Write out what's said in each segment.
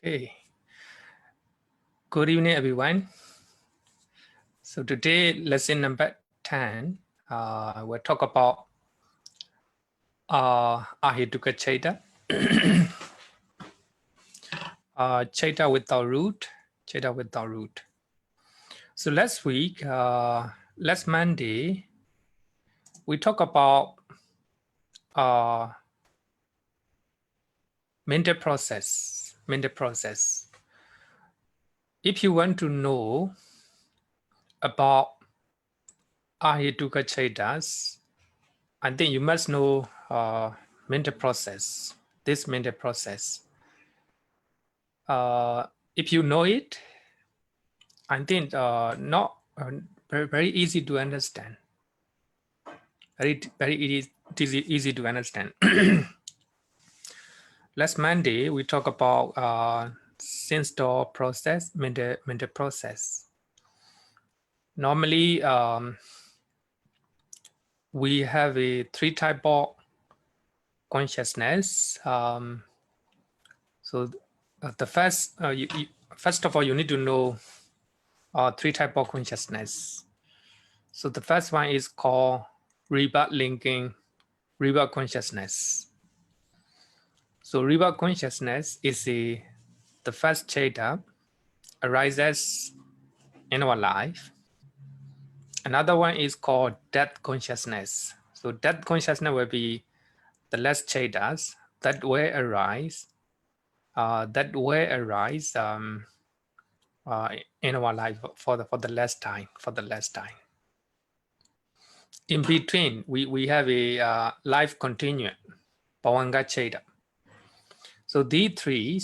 Okay. Good evening, everyone. So today, lesson number 10, we'll talk about Ahituka Citta. Citta without root, Citta without root. So last week, last Monday, we talk about mental process. If you want to know about Ahituka Cittas, I think you must know mental process, this mental process. If you know it, I think not very easy to understand. Very easy to understand. Last Monday, we talked about sense door process, mental process. Normally, we have a three type of consciousness. So the first, first of all, you need to know three type of consciousness. So the first one is called rebirth linking, rebirth consciousness. So rebirth consciousness is the first citta arises in our life. Another one is called death consciousness. So death consciousness will be the last cittas that will arise. In our life for the last time. In between, we have a life continuum, Bhavanga Citta. So these three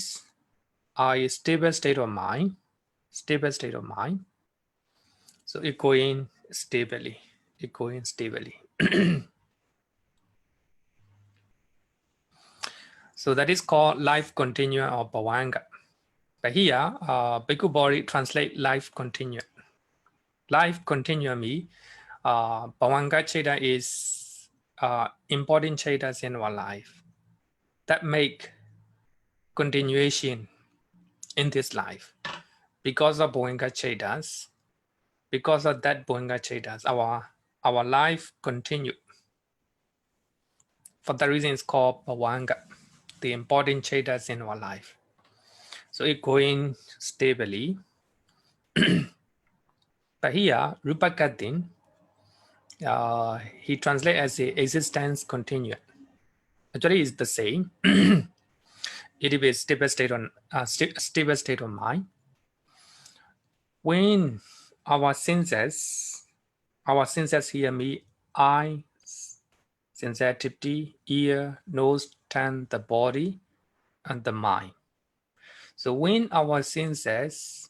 are a stable state of mind. So it going stably. So that is called life continuum or Bhavanga. But here, Bhikkhu Bodhi translate life continuum. Life continuum means Bhavanga Citta is important cittas in our life that make continuation in this life. Because of Bhavanga Cittas, because of that Bhavanga Cittas, our life continue. For that reason, it's called Bhavanga, the important cittas in our life. So it going stably. But here, Rupa Kadin, he translates as a existence continuum. Actually, it's the same. It is a stable state of mind. When our senses here mean eye, sensitivity, ear, nose, tongue, the body, and the mind. So when our senses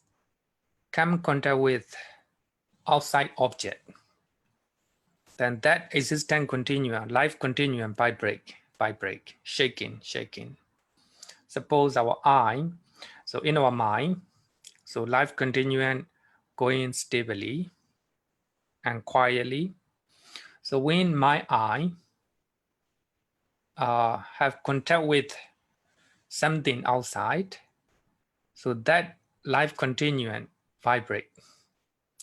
come in contact with outside object, then that existence continuum, life continuum vibrate, shaking. Suppose our eye, so in our mind, so life continuum going stably and quietly. So when my eye have contact with something outside, so that life continuum vibrate,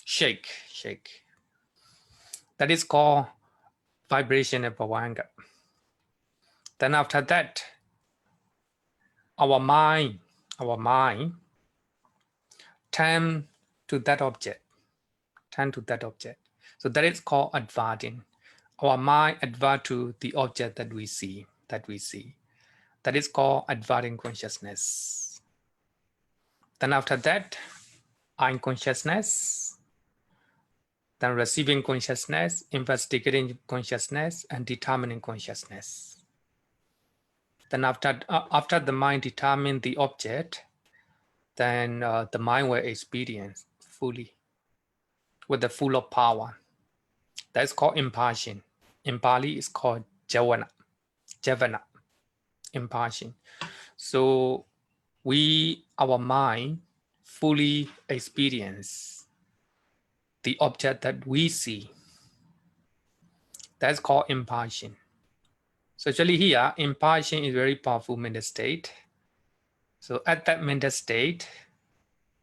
shake. That is called vibration of Bhavanga. Then after that, our mind turn to that object. So that is called adverting. Our mind advert to the object that we see. That is called adverting consciousness. Then after that, I'm consciousness, then receiving consciousness, investigating consciousness, and determining consciousness. Then after the mind determines the object, then the mind will experience fully, with the full of power. That's called impartition. In Pali, it's called javana, impartition. So our mind fully experience the object that we see. That's called impartition. So actually here, impartition is very powerful mental state. So at that mental state,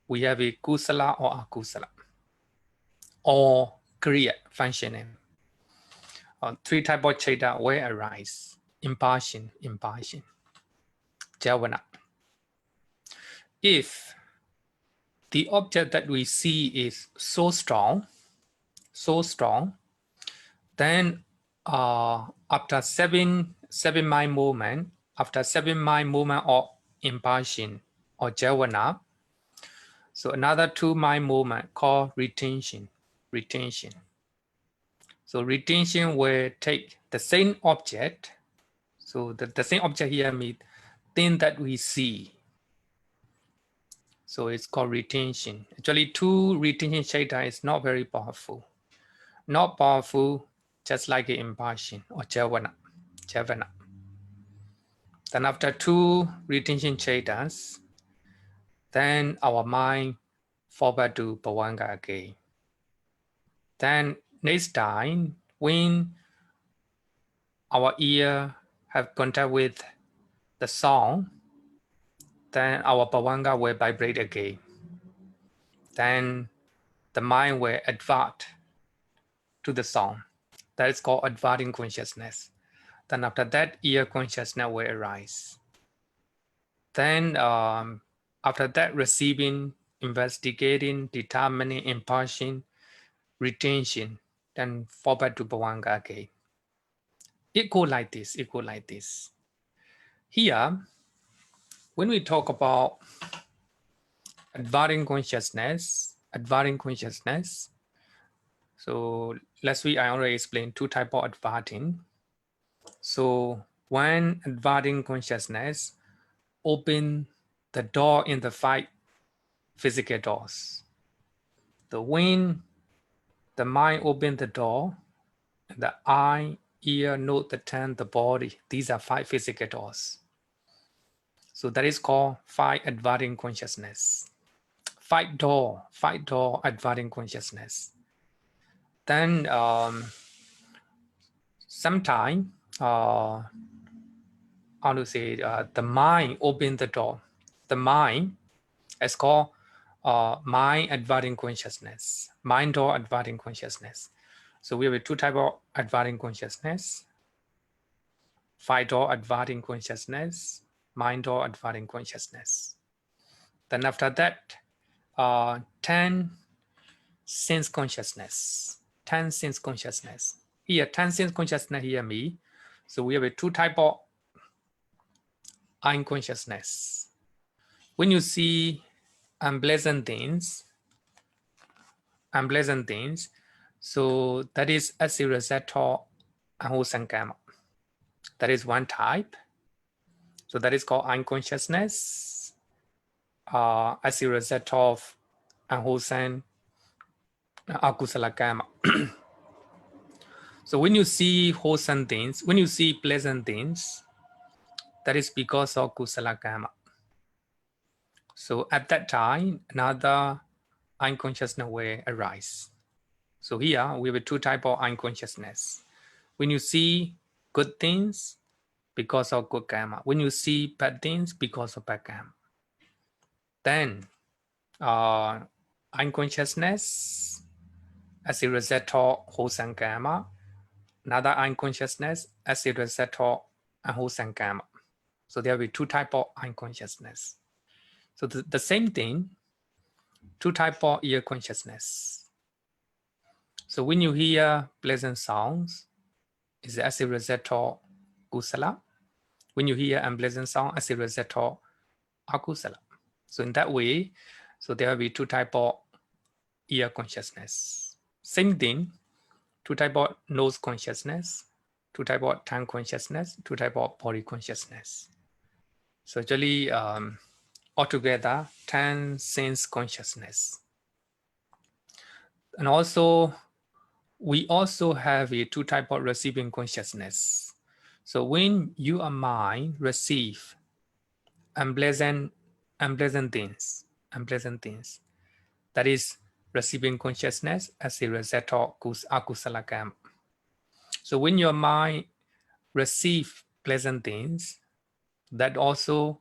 we have a kusala or akusala, or kriya functioning. Three types of citta will arise: impulsion, javana. If the object that we see is so strong, then after seven mind movement, of impulsion or javana, so another two mind movement called retention. So retention will take the same object. So the same object here means thing that we see. So it's called retention. Actually, two retention citta is not very powerful. Not powerful, just like an impulsion or javana. Then after two retention cittas, then our mind forward to bhavanga again. Then next time, when our ear have contact with the sound, then our bhavanga will vibrate again. Then the mind will advert to the sound. That is called adverting consciousness. Then after that, ear consciousness will arise. Then after that, receiving, investigating, determining, impulsion, retention, then forward to bhavanga again. It goes like this. Here, when we talk about adverting consciousness, so last week I already explained two types of adverting. So when adverting consciousness open the door in the five physical doors. The when the mind open the door, the eye, ear, nose, the tongue, the body, these are five physical doors. So that is called five adverting consciousness. Five door adverting consciousness. Then sometime how to say the mind open the door. The mind is called mind adverting consciousness, mind door adverting consciousness. So we have two types of adverting consciousness: five door adverting consciousness, mind door adverting consciousness. Then after that, 10 sense consciousness. 10 sense consciousness. Here, 10 sense consciousness here me. So we have a two type of eye consciousness. When you see unpleasant things, so that is as a result of unwholesome karma. That is one type. So that is called unconsciousness as a result of unwholesome akusala karma. So when you see wholesome things, when you see pleasant things, that is because of kusala karma. So at that time, another unconsciousness will arise. So here we have two types of unconsciousness. When you see good things, because of good karma. When you see bad things, because of bad karma. Then unconsciousness as a result of wholesome karma. Another unconsciousness as a result of unwholesome karma. So there will be two types of unconsciousness. So the same thing, two types of ear consciousness. So when you hear pleasant sounds, is as a result of kusala. When you hear unpleasant sound, as a result of akusala. So in that way, so there will be two types of ear consciousness. Same thing, two types of nose consciousness, two types of tongue consciousness, two types of body consciousness. So actually, altogether, 10 sense consciousness. And also, we also have a two types of receiving consciousness. So when your mind receive unpleasant things, that is receiving consciousness as a result of akusala karma. So when your mind receive pleasant things, that also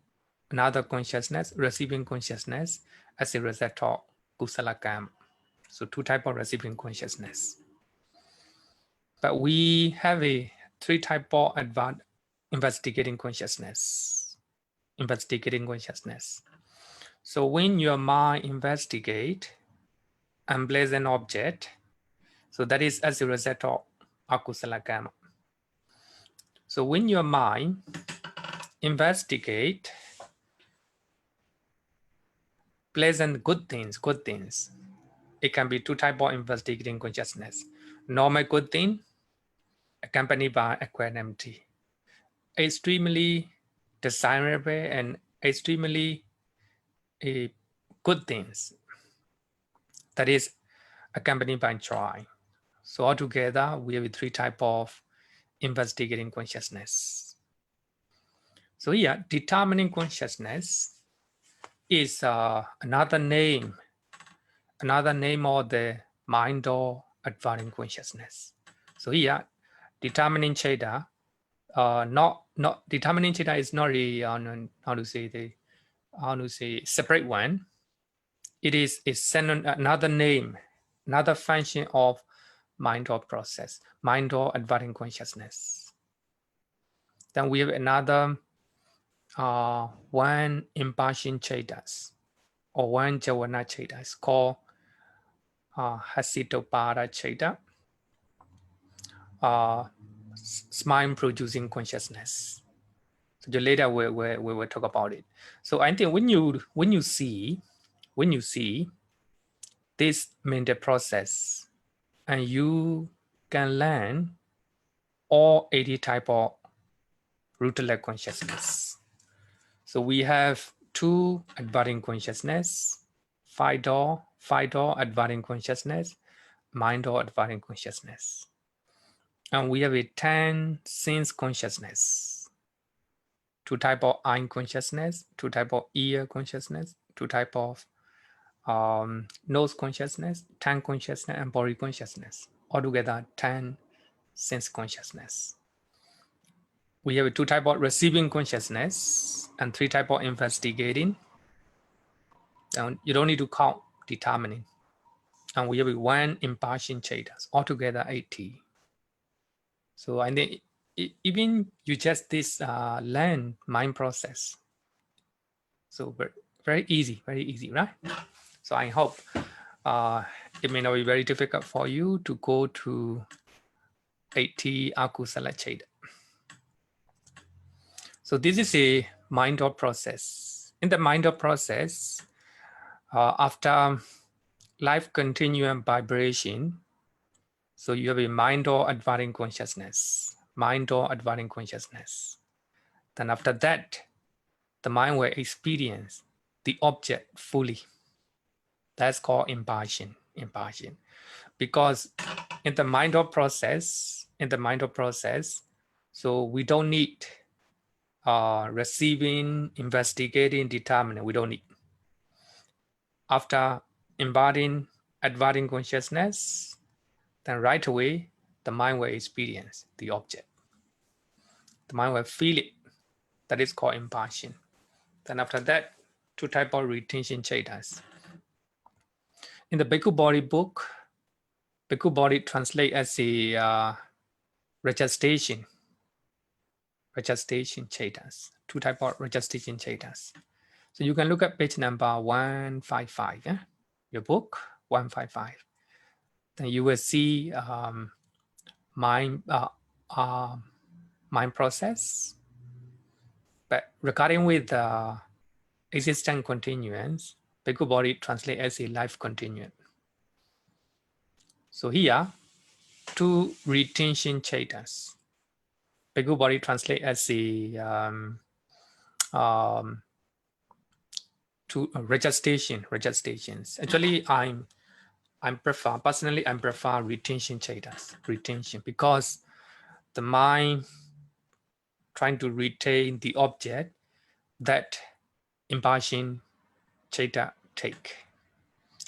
another consciousness, receiving consciousness as a result of kusala karma. So 2 types of receiving consciousness. But we have a 3 type of advanced investigating consciousness. Investigating consciousness. So when your mind investigate unpleasant object, so that is as a result of akusala karma. So when your mind investigate pleasant good things, it can be 2 types of investigating consciousness. Normal good thing accompanied by equanimity. Extremely desirable and extremely good things, that is accompanied by joy. So altogether, we have 3 types of investigating consciousness. So here, determining consciousness is another name of the mind or advancing consciousness. So here, determining Citta, not determining Citta is not a how to say separate one. It is another name, another function of mind or process, mind or advancing consciousness. Then we have another one impassion Cittas or one Javana Cittas called Hasitopada Citta, mind producing consciousness. So later we will talk about it. So I think when you see this mental process, and you can learn all 80 type of rootless consciousness. So we have 2 advancing consciousness, 5 door advancing consciousness, mind door advancing consciousness. And we have a 10 sense consciousness, 2 type of eye consciousness, 2 type of ear consciousness, 2 type of nose consciousness, tongue consciousness, and body consciousness. Altogether 10 sense consciousness. We have 2 type of receiving consciousness and 3 type of investigating. And you don't need to count determining. And we have 1 impassion Cittas, altogether 80. So I think even you just this learn mind process. So very easy, right? So I hope it may not be very difficult for you to go to 80 akusala Citta. So this is a mind or process. In the mind or process, after life continuum vibration, so you have a mind or advancing consciousness, mind or advancing consciousness. Then after that, the mind will experience the object fully. That's called impassion. Because in the mind or process, so we don't need receiving, investigating, determining. We don't need. After embodying advancing consciousness, then right away, the mind will experience the object. The mind will feel it. That is called impassion. Then after that, 2 types of retention Cittas. In the Bhikkhu Body book, Bhikkhu Body translate as a regestation Cittas. 2 types of regestation Cittas. So you can look at page number 155, yeah? Your book, 155. Then you will see mind process. But regarding with existence continuance, Bhikkhu Body translate as a life continuum. So here, 2 retention Cittas. Bhikkhu Body translate as a 2 regestations. Actually, I'm prefer retention Cittas, because the mind trying to retain the object that impassion Citta take.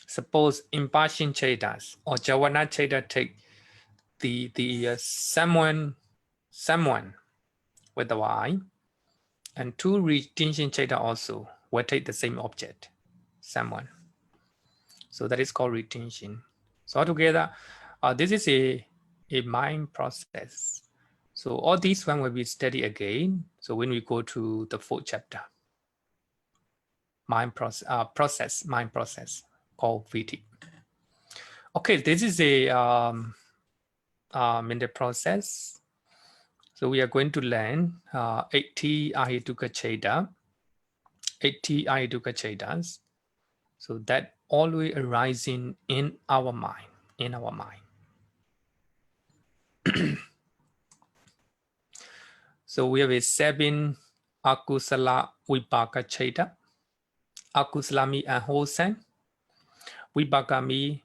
Suppose impassion Cittas or Javana Citta take the someone with the Y, And 2 retention Citta also will take the same object, someone. So that is called retention. So altogether, this is a mind process. So all these one will be studied again. So when we go to the 4th chapter, mind process, mind process called VT. Okay, this is a mental process. So we are going to learn 80 Ahituka Citta, 80 Ahituka Cittas. So that always arising in our mind, in our mind. So we have a 7 akusala vipaka citta. Akusala means unwholesome, vipaka means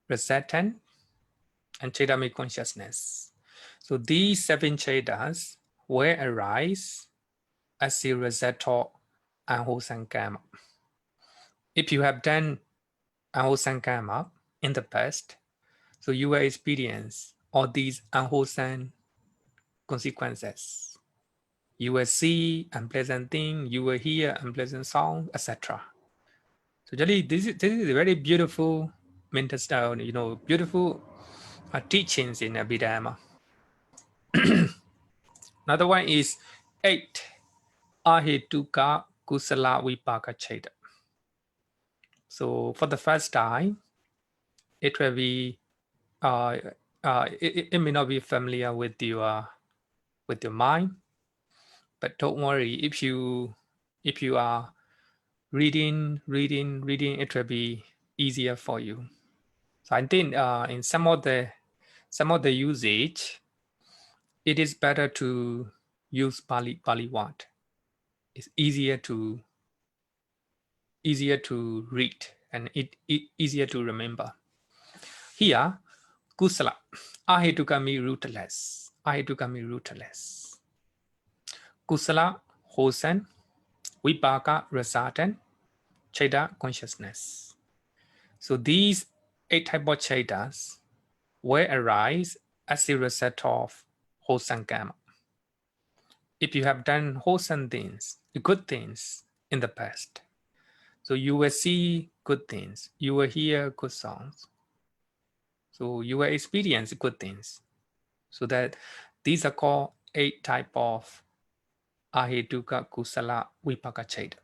resistant, and citta means consciousness. So these 7 cittas will arise as a result of unwholesome karma. If you have done unwholesome karma in the past, so you will experience all these unwholesome consequences. You will see unpleasant thing, you will hear unpleasant sound, etc. So Jali, this is a very beautiful mental style, beautiful teachings in Abhidhamma. Another one is 8 Ahituka Kusala Vipaka Citta. So for the first time, it will be it may not be familiar with your mind, but don't worry, if you are reading, it will be easier for you. So I think in some of the usage, it is better to use Pali word. It's easier to read and it easier to remember. Here, kusala, ahituka means rootless. Ahituka means rootless. Kusala, wholesome. Vipaka, resultant. Citta, consciousness. So these 8 types of cittas will arise as a result of wholesome karma. If you have done wholesome things, good things in the past, so you will see good things, you will hear good songs, so you will experience good things. So that these are called 8 type of ahituka kusala vipaka citta.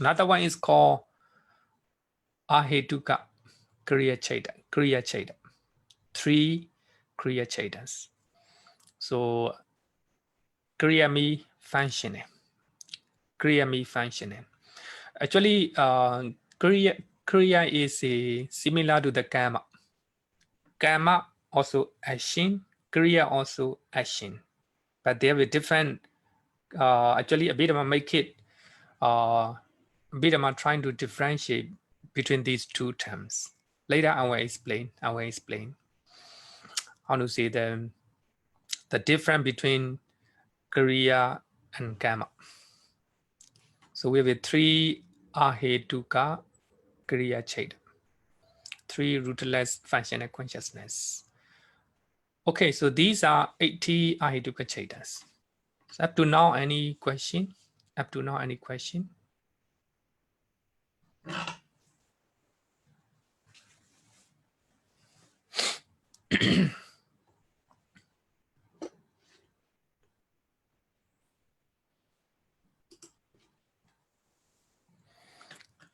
Another one is called ahituka kriya citta. 3 kriya cittas. So kriya means functioning. Kriya means functioning. Actually, kriya is similar to the karma. Karma also action, kriya also action, but they have a different. Actually, Abhidhamma make it. Abhidhamma trying to differentiate between these 2 terms. Later, I will explain. How to say the difference between kriya and karma. So we have a 3 ahituka kriya citta. 3 rootless functional consciousness. Okay, so these are 80 ahituka cittas. So up to now, any question?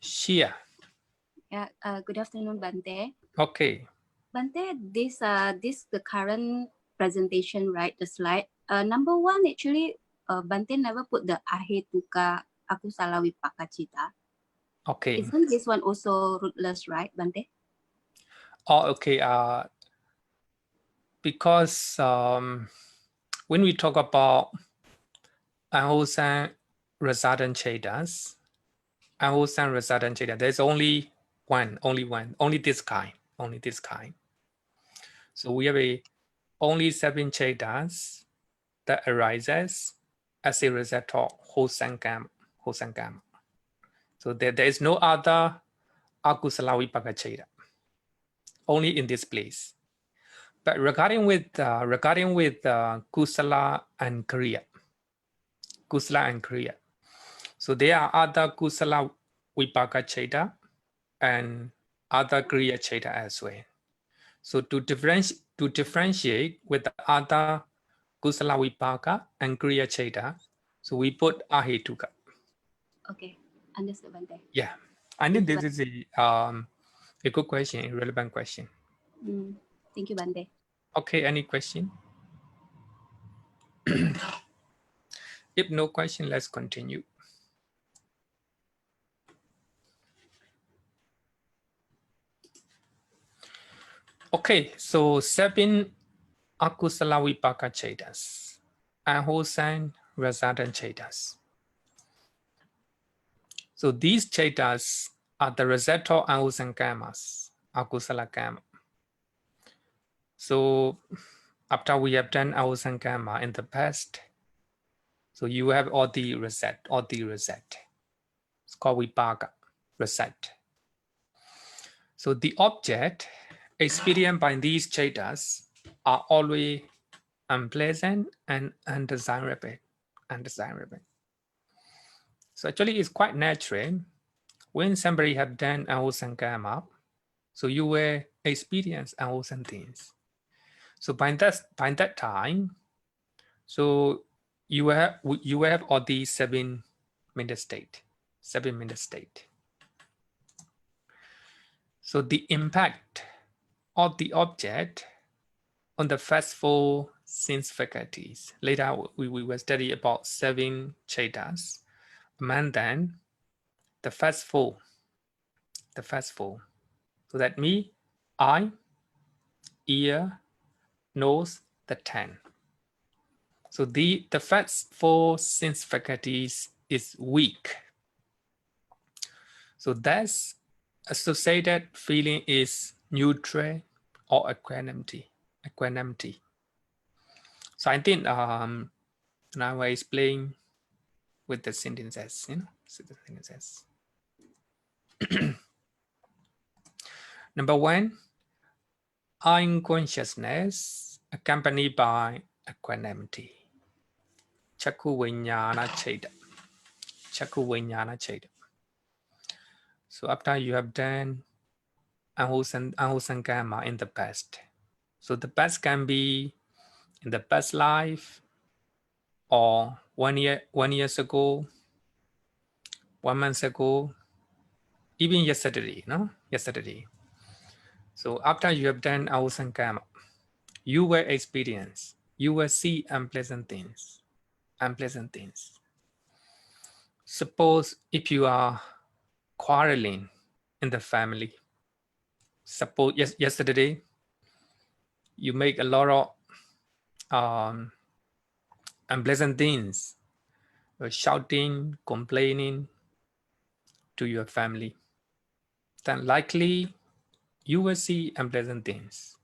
Shia. Yeah, good afternoon, Bhante. Okay. Bhante, this the current presentation, right? The slide. Number 1, actually, Bhante never put the ahituka akusala vipaka citta. Okay. Isn't this one also rootless, right, Bhante? Oh, okay. Because when we talk about unwholesome resultant cittas, there's only this kind. So we have only 7 cittas that arises as a result of wholesome karma. So there is no other akusala vipaka citta, only in this place. But regarding with kusala and kriya, kusala and kriya. So there are other kusala vipaka citta and other kriya citta as well. So to differentiate with the other kusala vipaka and kriya citta, so we put ahetuka. Okay, understood, Bhante. Yeah, I think this is a good question, a relevant question. Thank you, Bhante. Okay, any question? If no question, let's continue. Okay, so 7 akusala vipaka cittas, unwholesome resultant cittas. So these cittas are the result of unwholesome karmas, akusala karma. So after we have done unwholesome karma in the past, so you have all the result. It's called vipaka, result. So the object experienced by these cittas are always unpleasant and undesirable. So actually it's quite natural when somebody have done unwholesome karma, so you will experience unwholesome things. So by that time, so you have all these 7 mental state. So the impact of the object on the first 4 sense faculties. Later we will study about 7 cittas. Among them, the first 4. So that means eye, ear, nose, the 10. So the first 4 sense faculties is weak. So that's associated feeling is neutral or equanimity. So I think now I explain with the sentences, Number 1, unconsciousness accompanied by equanimity. Chakku vinyana citta. So after you have done unwholesome karma in the past, so the past can be in the past life, or 1 year ago, 1 month ago, even yesterday, yesterday. So after you have done unwholesome karma, you will see unpleasant things. Suppose if you are quarreling in the family, suppose yesterday you make a lot of unpleasant things, shouting, complaining to your family, then likely you will see unpleasant things,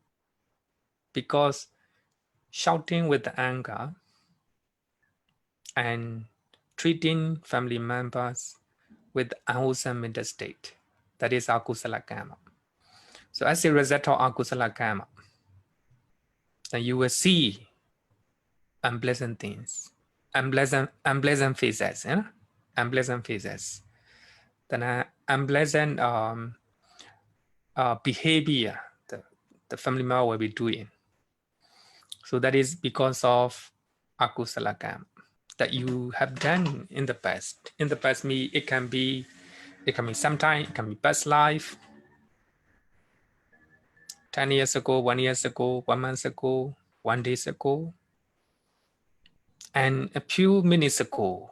because shouting with anger and treating family members with unwholesome mental state, that is akusala karma. So as a result of akusala karma, then you will see unpleasant things, unpleasant faces, unpleasant faces. Then unpleasant behavior the family member will be doing. So that is because of akusala karma that you have done in the past. In the past, it can be sometime, it can be past life, 10 years ago, 1 year ago, 1 month ago, 1 day ago, and a few minutes ago,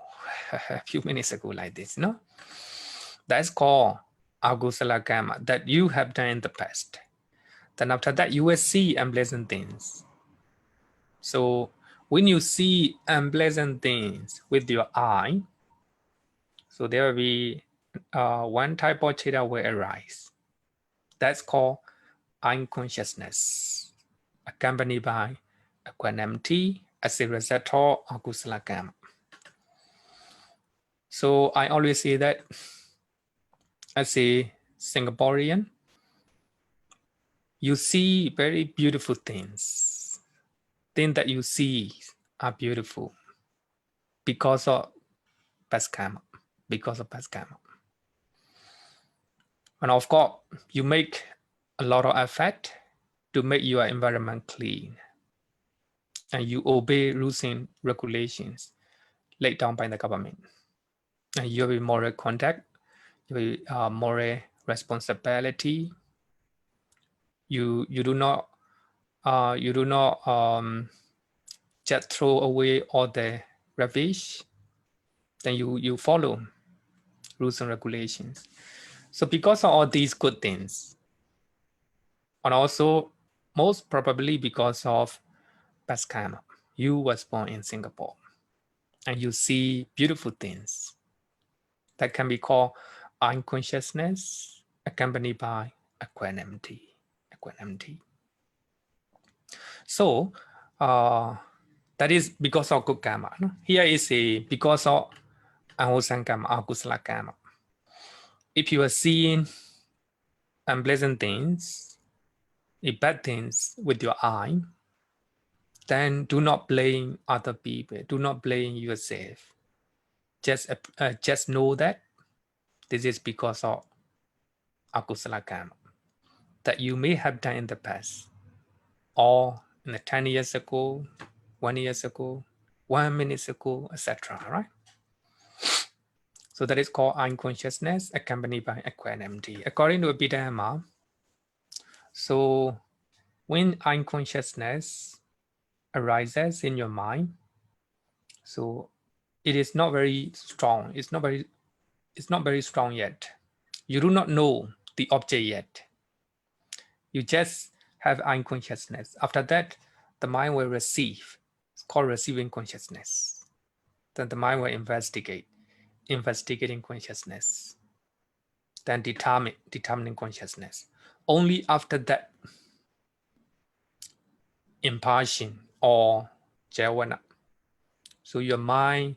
like this, That's called akusala karma that you have done in the past. Then after that, you will see unpleasant things. So when you see unpleasant things with your eye, so there will be one type of citta will arise. That's called unconsciousness, accompanied by equanimity as a result of akusala karma. So I always say that as a Singaporean, you see very beautiful things. Things that you see are beautiful because of past karma. Because of past karma. And of course, you make a lot of effort to make your environment clean. And you obey rules and regulations laid down by the government. And you have a moral conduct, you have moral responsibility. You do not just throw away all the rubbish. Then you follow rules and regulations. So because of all these good things, and also most probably because of past karma, you was born in Singapore, and you see beautiful things that can be called unconsciousness accompanied by equanimity. So that is because of good karma. No? Here is a because of unwholesome karma, akusala karma. If you are seeing unpleasant things, bad things with your eye, then do not blame other people. Do not blame yourself. Just know that this is because of akusala karma that you may have done in the past, or in the 10 years ago, 1 year ago, 1 minute ago, etc. Right? So that is called unconsciousness accompanied by equanimity. According to Abhidhamma, so when unconsciousness arises in your mind, so it is not very strong. It's not very strong yet. You do not know the object yet. You just have unconsciousness. After that, the mind will receive. It's called receiving consciousness. Then the mind will investigating consciousness. Then determining consciousness. Only after that, impartition or jhana. So your mind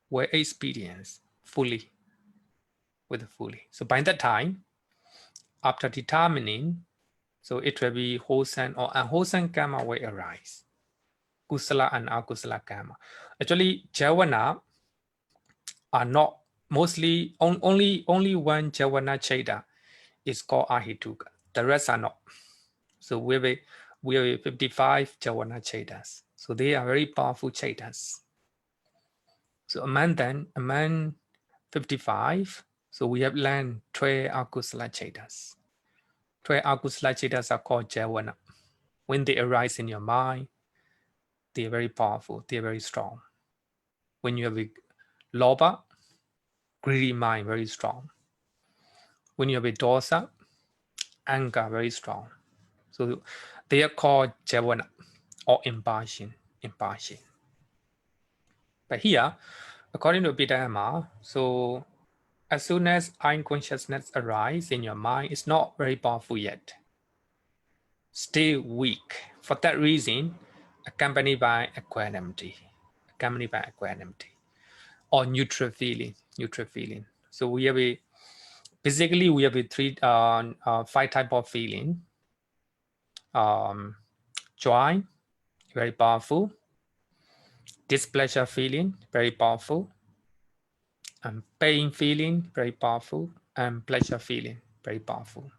will experience fully. So by that time, after determining, so it will be wholesome or unwholesome karma will arise. Kusala and akusala karma. Actually, jhana are not mostly only one jhana cheda is called ahituka. The rest are not. So we have 55 jhana chedas. So they are very powerful chedas. So among 55, so we have learned 12 akusala chedas. 12 akusala chedas are called jhana. When they arise in your mind, they are very powerful, they are very strong. When you have a lobha, greedy mind, very strong. When you have a dosa, anger, very strong. So they are called jhana or impassion. But here, according to Abhidhamma, so as soon as unconsciousness arises in your mind, it's not very powerful yet. Still weak. For that reason, accompanied by equanimity. Or neutral feeling. So we have basically we have five type of feeling. Joy, very powerful. Displeasure feeling, very powerful. And pain feeling, very powerful. And pleasure feeling, very powerful.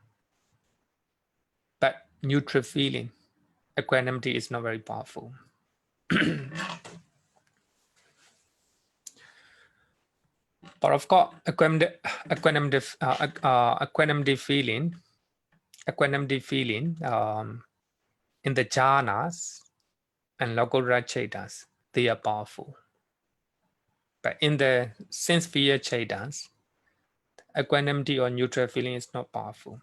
But neutral feeling, equanimity is not very powerful. But of course, equanimity feeling in the jhanas and logora chetas, they are powerful. But in the sense sphere chetas, equanimity or neutral feeling is not powerful.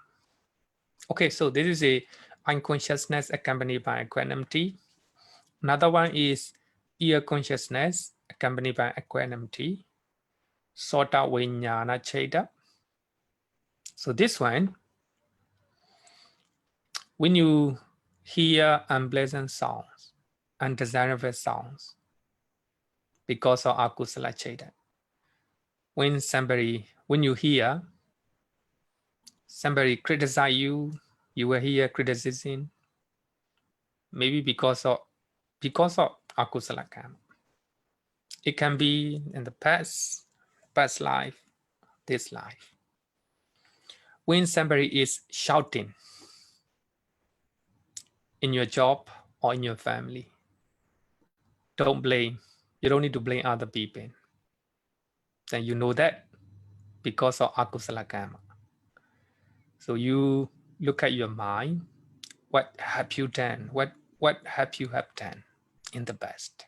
Okay, so this is a unconsciousness accompanied by equanimity. Another one is ear consciousness accompanied by equanimity. Sota Vijnana Cheta. So this one, when you hear unpleasant sounds, undesirable sounds, because of akusala cheta, when you hear somebody criticize you, you will hear criticism, maybe because of akusala karma. It can be in the past life, this life. When somebody is shouting in your job or in your family, don't blame. You don't need to blame other people. Then you know that because of akusala karma. So you look at your mind. What have you done? What have you done in the past?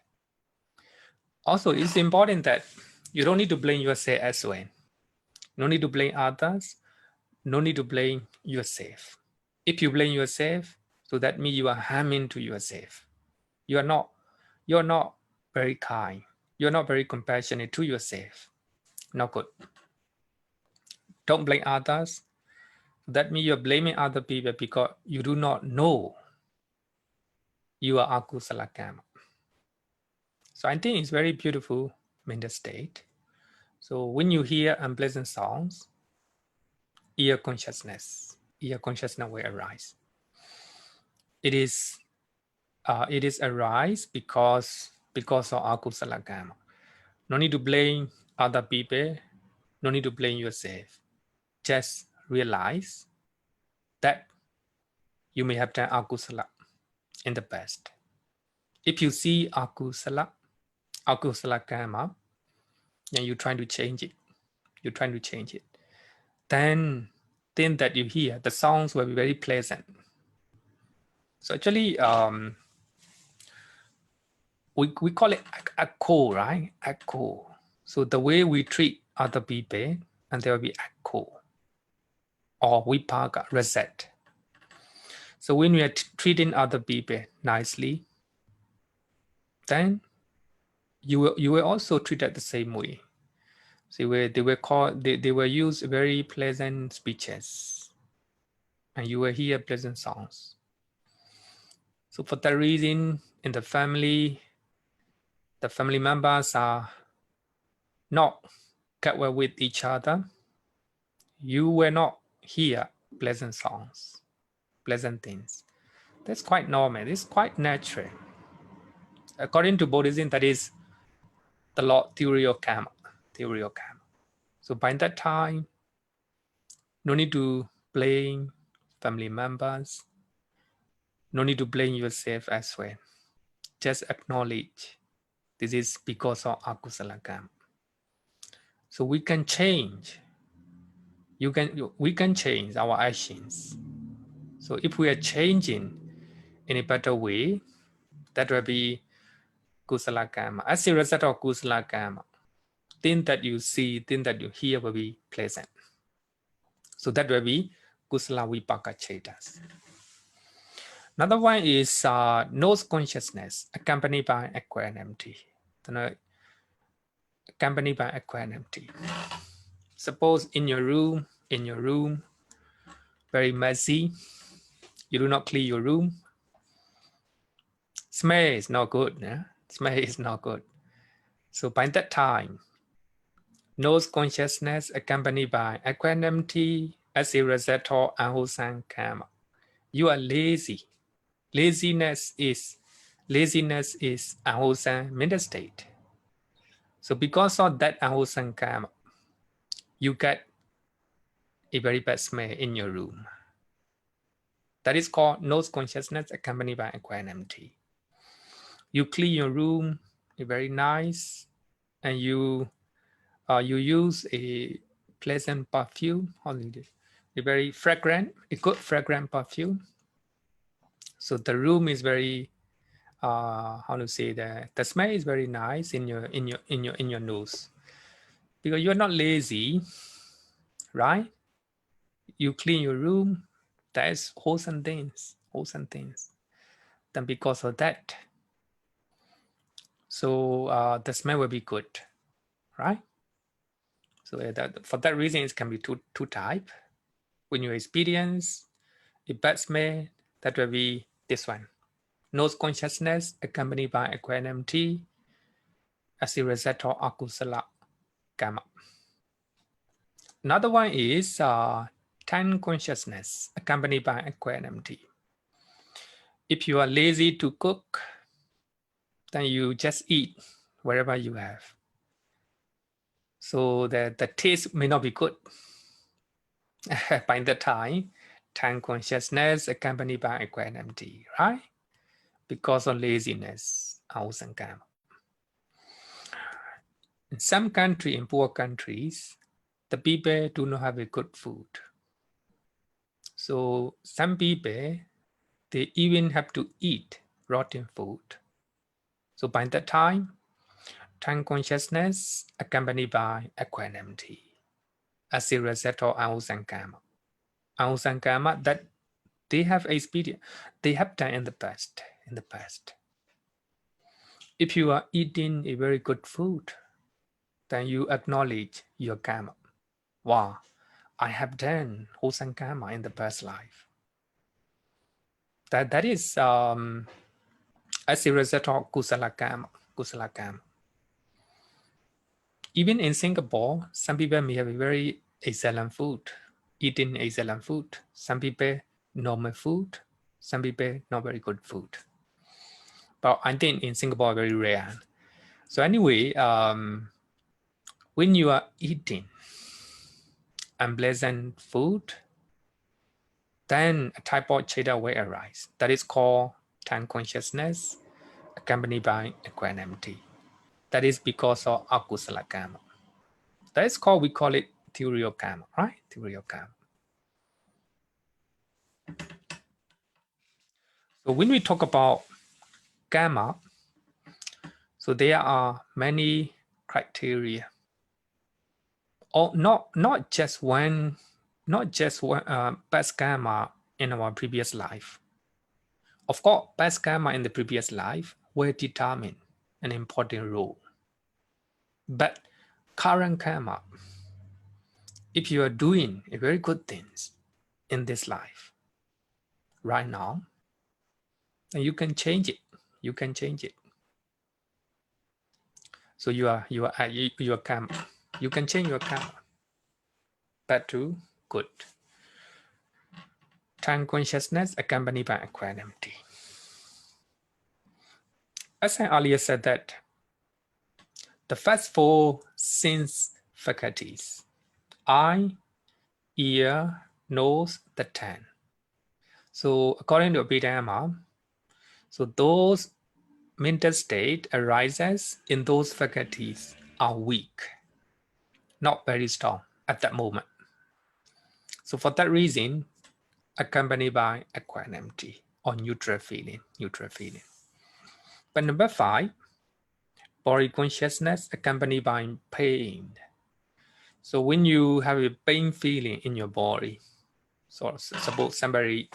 Also, it's important that you don't need to blame yourself as well. No need to blame others. No need to blame yourself. If you blame yourself, so that means you are harming to yourself. You're not very kind. You're not very compassionate to yourself. Not good. Don't blame others. That means you're blaming other people because you do not know you are akusala karma. So I think it's very beautiful mental state. So when you hear unpleasant sounds, ear consciousness will arise. It is arise because of akusala karma. No need to blame other people. No need to blame yourself. Just realize that you may have done akusala in the past. If you see akusala karma, and you're trying to change it, then that you hear, the sounds will be very pleasant. So actually, we call it echo, right? Echo. So the way we treat other people, and there will be echo or vipaka, reset. So when we are treating other people nicely, then you will also treat it the same way. So they will use very pleasant speeches, and you will hear pleasant songs. So for that reason, in the family members are not get well with each other. You will not hear pleasant songs, pleasant things. That's quite normal. It's quite natural. According to Buddhism, that is the law theory of karma. So by that time, no need to blame family members. No need to blame yourself as well. Just acknowledge this is because of akusala karma. So we can change. We can change our actions. So if we are changing in a better way, that will be kusala karma. As a result of kusala karma, things that you see, things that you hear will be pleasant. So that will be kusala vipaka cetas. Another one is nose consciousness accompanied by equanimity. Accompanied by equanimity. Suppose in your room, very messy, you do not clean your room. Smell is not good. Yeah? Smell is not good. So by that time, nose consciousness accompanied by equanimity as a result of unwholesome karma. You are lazy. Laziness is unwholesome mental state. So because of that unwholesome karma, you get a very bad smell in your room. That is called nose consciousness accompanied by equanimity. You clean your room, very nice, and you use a pleasant perfume, a very fragrant, a good fragrant perfume. So the room is very, how to say that, the smell is very nice in your nose, because you're not lazy, right? You clean your room, that is wholesome things. Then because of that, so the smell will be good, right? So for that reason, it can be two type. When you experience a bad smell, that will be this one. Nose consciousness accompanied by equanimity as a result of akusala karma. Another one is tongue consciousness accompanied by equanimity. If you are lazy to cook, then you just eat wherever you have. So the taste may not be good. By the time consciousness accompanied by equanimity, right? Because of laziness, ausangama. In some countries, in poor countries, the people do not have a good food. So some people, they even have to eat rotten food. So by that time consciousness accompanied by equanimity as a result of ausangama. Ausangama that they have experience, they have done in the past. If you are eating a very good food, then you acknowledge your karma. Wow, I have done wholesome karma in the past life. That is as a result of kusala karma. Even in Singapore, some people may have a very excellent food, eating excellent food. Some people normal food, some people not very good food. But I think in Singapore very rare. So anyway, when you are eating unpleasant food, then a type of citta will arise. That is called time consciousness, accompanied by equanimity. That is because of akusala karma. That is called, we call it theory of karma, right? Theory of karma. So when we talk about karma, so there are many criteria, or not just one past karma in our previous life. Of course, past karma in the previous life will determine an important role. But current karma, if you are doing a very good things in this life right now, then you can change it. You can change it. So your karma, you can change your karma bad to good. Time consciousness accompanied by equanimity. As I earlier said that the first four sense faculties, eye, ear, nose, the tongue. So according to Abhidhamma, so those mental state arises in those faculties are weak, not very strong at that moment. So for that reason, accompanied by equanimity or neutral feeling. But number 5, body consciousness accompanied by pain. So when you have a pain feeling in your body, so suppose somebody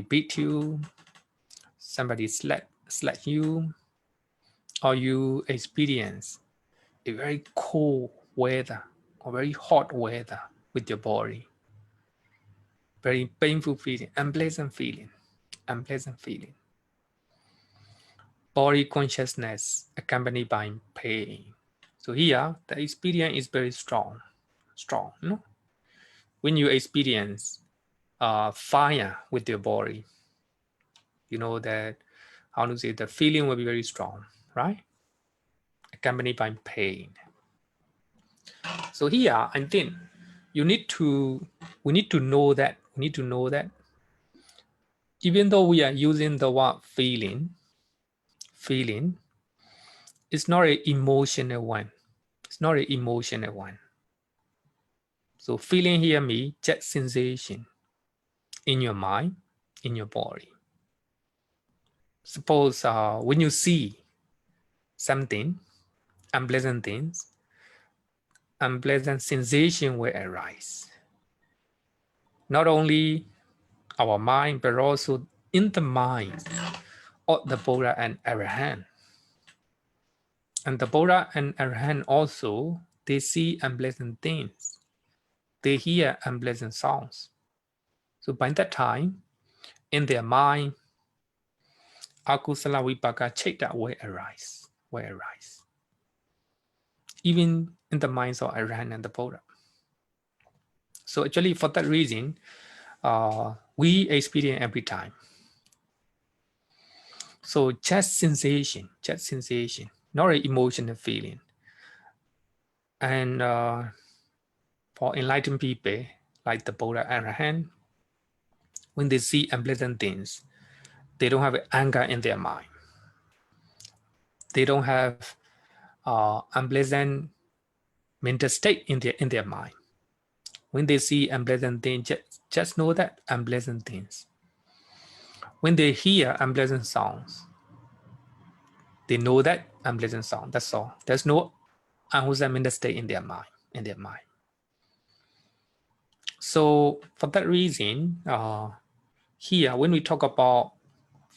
beat you, somebody slap you, or you experience a very cold weather or very hot weather with your body, very painful feeling, unpleasant feeling. Body consciousness accompanied by pain. So here the experience is very strong. You know? When you experience fire with your body, you know that, how to say, the feeling will be very strong, right? Accompanied by pain. So here, I think we need to know that. Even though we are using the word feeling, it's not an emotional one. So feeling here means just sensation in your mind, in your body. Suppose when you see something, unpleasant things, unpleasant sensation will arise. Not only our mind, but also in the mind of the Buddha and Arahant. And the Buddha and Arahant also, they see unpleasant things. They hear unpleasant sounds. So by that time, in their mind, akusala vipaka citta will arise. Even in the minds of Arahant and the Buddha. So actually, for that reason, we experience every time. So just sensation, not an emotional feeling. And for enlightened people, like the Buddha Arahant, when they see unpleasant things, they don't have anger in their mind. They don't have unpleasant mental state in their mind. When they see unpleasant things, just know that unpleasant things. When they hear unpleasant sounds, they know that unpleasant sound. That's all. There's no unwholesome mental state in their mind. So for that reason, here when we talk about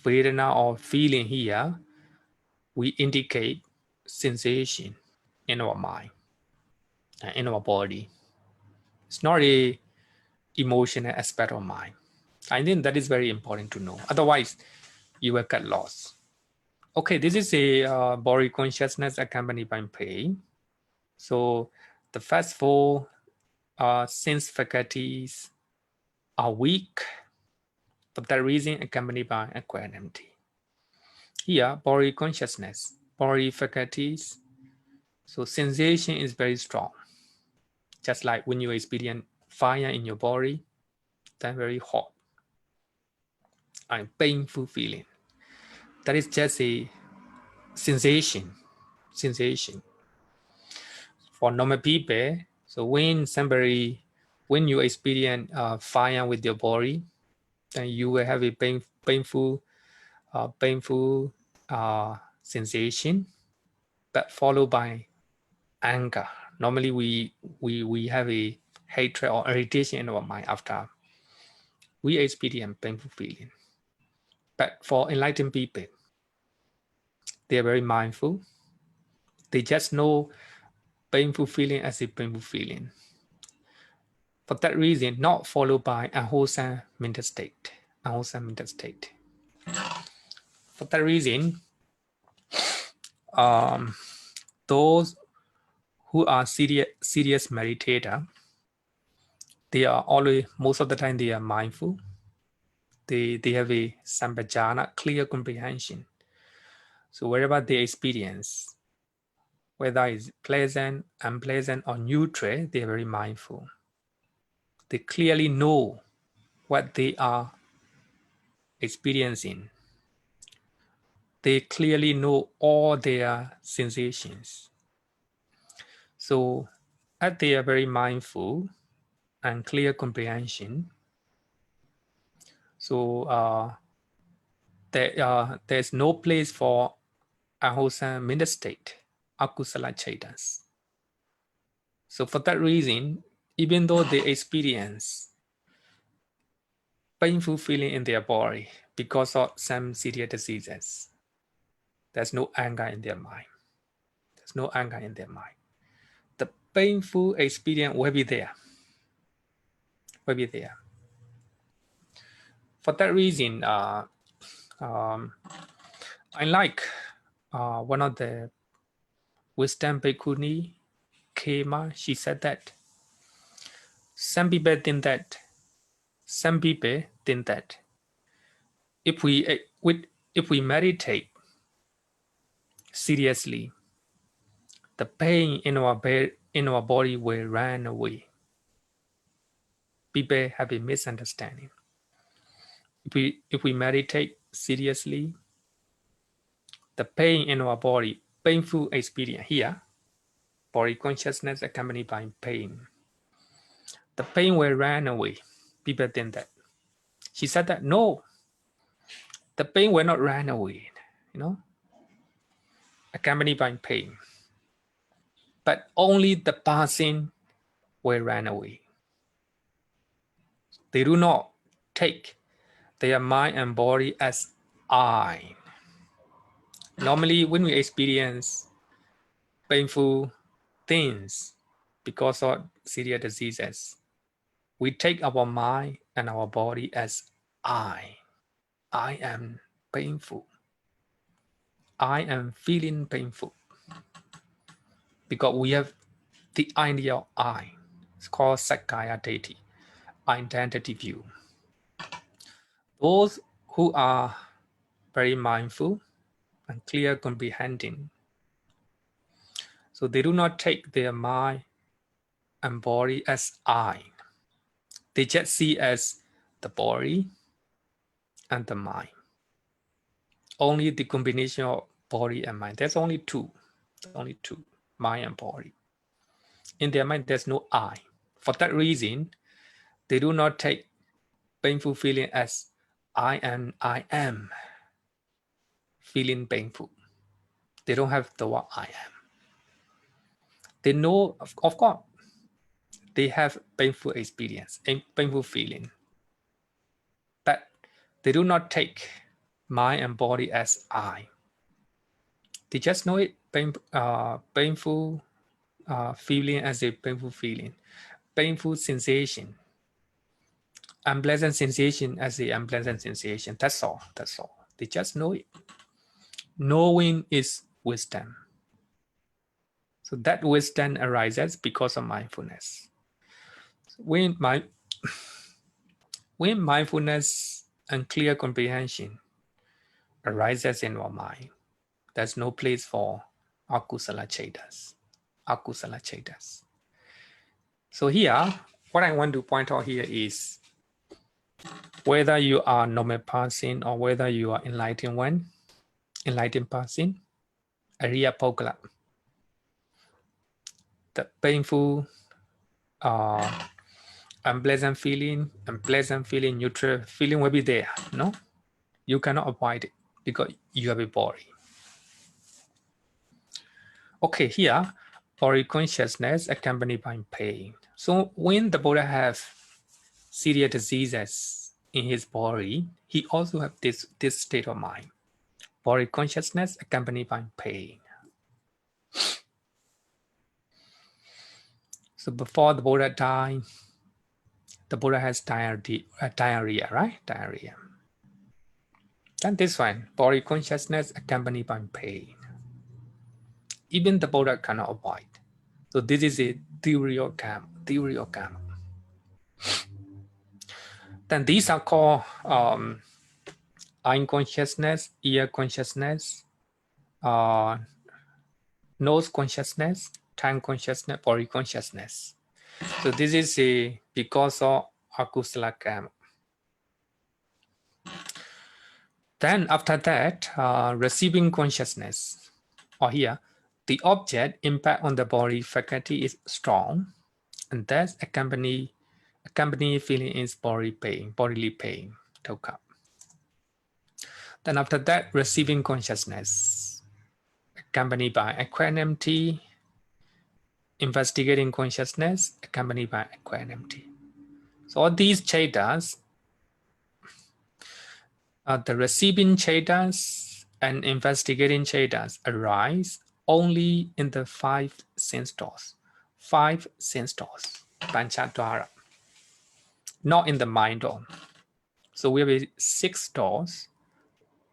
Vedana or feeling here, we indicate sensation in our mind, in our body. It's not a emotional aspect of mind. I think that is very important to know. Otherwise, you will get lost. Okay, this is a body consciousness accompanied by pain. So the first four sense faculties are weak. For that reason, accompanied by equanimity. Here, body consciousness, body faculties. So sensation is very strong. Just like when you experience fire in your body, then very hot and painful feeling. That is just a sensation. For normal people, so when you experience fire with your body, then you will have a painful sensation, but followed by anger. Normally, we have a hatred or irritation in our mind after we experience painful feeling. But for enlightened people, they are very mindful. They just know painful feeling as a painful feeling. For that reason, not followed by unwholesome mental state. For that reason, those who are serious meditator, they are always, most of the time, they are mindful. They have a sampajana, clear comprehension. So wherever they experience, whether it's pleasant, unpleasant, or neutral, they are very mindful. They clearly know what they are experiencing. They clearly know all their sensations. So as they are very mindful and clear comprehension, so there's no place for unwholesome mental state, akusala chaitas. So for that reason, even though they experience painful feeling in their body because of some serious diseases, there's no anger in their mind. The painful experience will be there. For that reason, I like one of the wisdom bhikkhuni, Kema, she said that some people think that if we meditate seriously, the pain in our body will run away. People have a misunderstanding. If we meditate seriously, the pain in our body, painful experience here, body consciousness accompanied by pain, the pain will run away. People think that. She said that no, the pain will not run away, accompanied by pain. But only the passing will run away. They do not take their mind and body as I. Normally, when we experience painful things because of serious diseases, we take our mind and our body as I. I am painful. I am feeling painful. Because we have the idea of I. It's called Sakkaya Deity, identity view. Those who are very mindful and clear comprehending, So they do not take their mind and body as I. They just see as the body and the mind. Only the combination of body and mind. There's only two, mind and body. In their mind, there's no I. For that reason, they do not take painful feeling as I am feeling painful. They don't have the word I am. They know, of course, they have painful experience and painful feeling, but they do not take mind and body as I. They just know it painful feeling as a painful feeling, painful sensation, unpleasant sensation as a unpleasant sensation. That's all. That's all. They just know it. Knowing is wisdom. So that wisdom arises because of mindfulness. When mindfulness and clear comprehension arises in our mind, there's no place for akusala chetas. Akusala chetas. So here, what I want to point out here is whether you are normal person or whether you are enlightened one, enlightened person, Ariya Pogala, the painful, unpleasant feeling, neutral feeling will be there. No, you cannot avoid it because you have a body. Okay, here, body consciousness accompanied by pain. So when the Buddha have serious diseases in his body, he also have this state of mind. Body consciousness accompanied by pain. So before the Buddha died, the Buddha has diarrhea, right? Diarrhea. Then this one, body consciousness accompanied by pain. Even the Buddha cannot avoid. So this is a theory of karma. Theory of karma. Then these are called eye consciousness, ear consciousness, nose consciousness, tongue consciousness, body consciousness. So this is because of akusala karma. Then after that, receiving consciousness, or here, the object impact on the body faculty is strong, and that's accompany feeling is bodily pain, dukkha. Then after that, receiving consciousness, accompanied by equanimity, investigating consciousness, accompanied by equanimity. So all these chetas, the receiving chetas and investigating chetas arise only in the five sense doors. Five sense doors, panchadvara, not in the mind door. So we have 6 doors: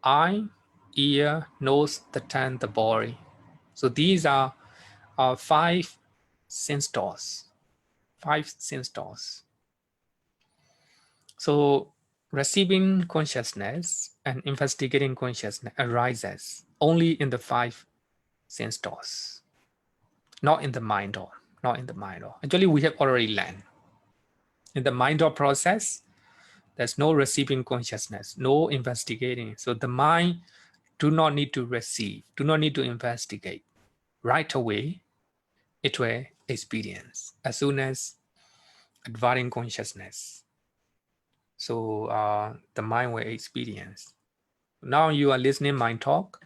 eye, ear, nose, the tongue, the body. So these are 5 sense doors. 5 sense doors. So receiving consciousness and investigating consciousness arises only in the 5 sense doors, not in the mind door. Not in the mind door. Actually, we have already learned. In the mind door process, there's no receiving consciousness, no investigating. So the mind do not need to receive, do not need to investigate. Right away, it will experience as soon as advancing consciousness. So the mind will experience. Now you are listening mind talk.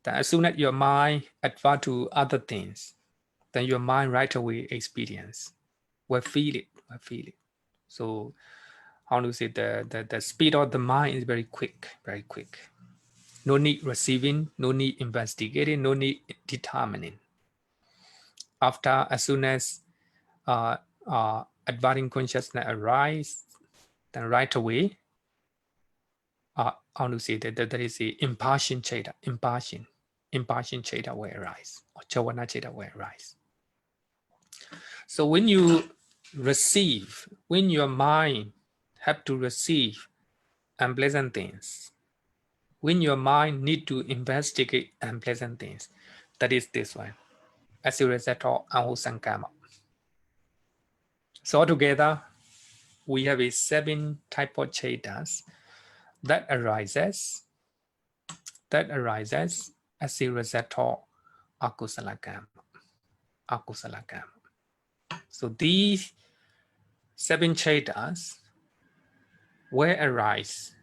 Then as soon as your mind advance to other things, then your mind right away experience, will feel it, will feel it. So how to say the speed of the mind is very quick, very quick. No need receiving, no need investigating, no need determining. After, as soon as advancing consciousness arises, then right away, how to say that there is a impassion cheta, impassion cheta will arise, or chawana cheta will arise. So when you receive, when your mind have to receive unpleasant things, when your mind need to investigate unpleasant things, that is this one, as a result of unwholesome karma. So altogether, we have a 7 type of Cittas that arises as a result of akusala karma. Akusala karma. So these 7 Cittas will arise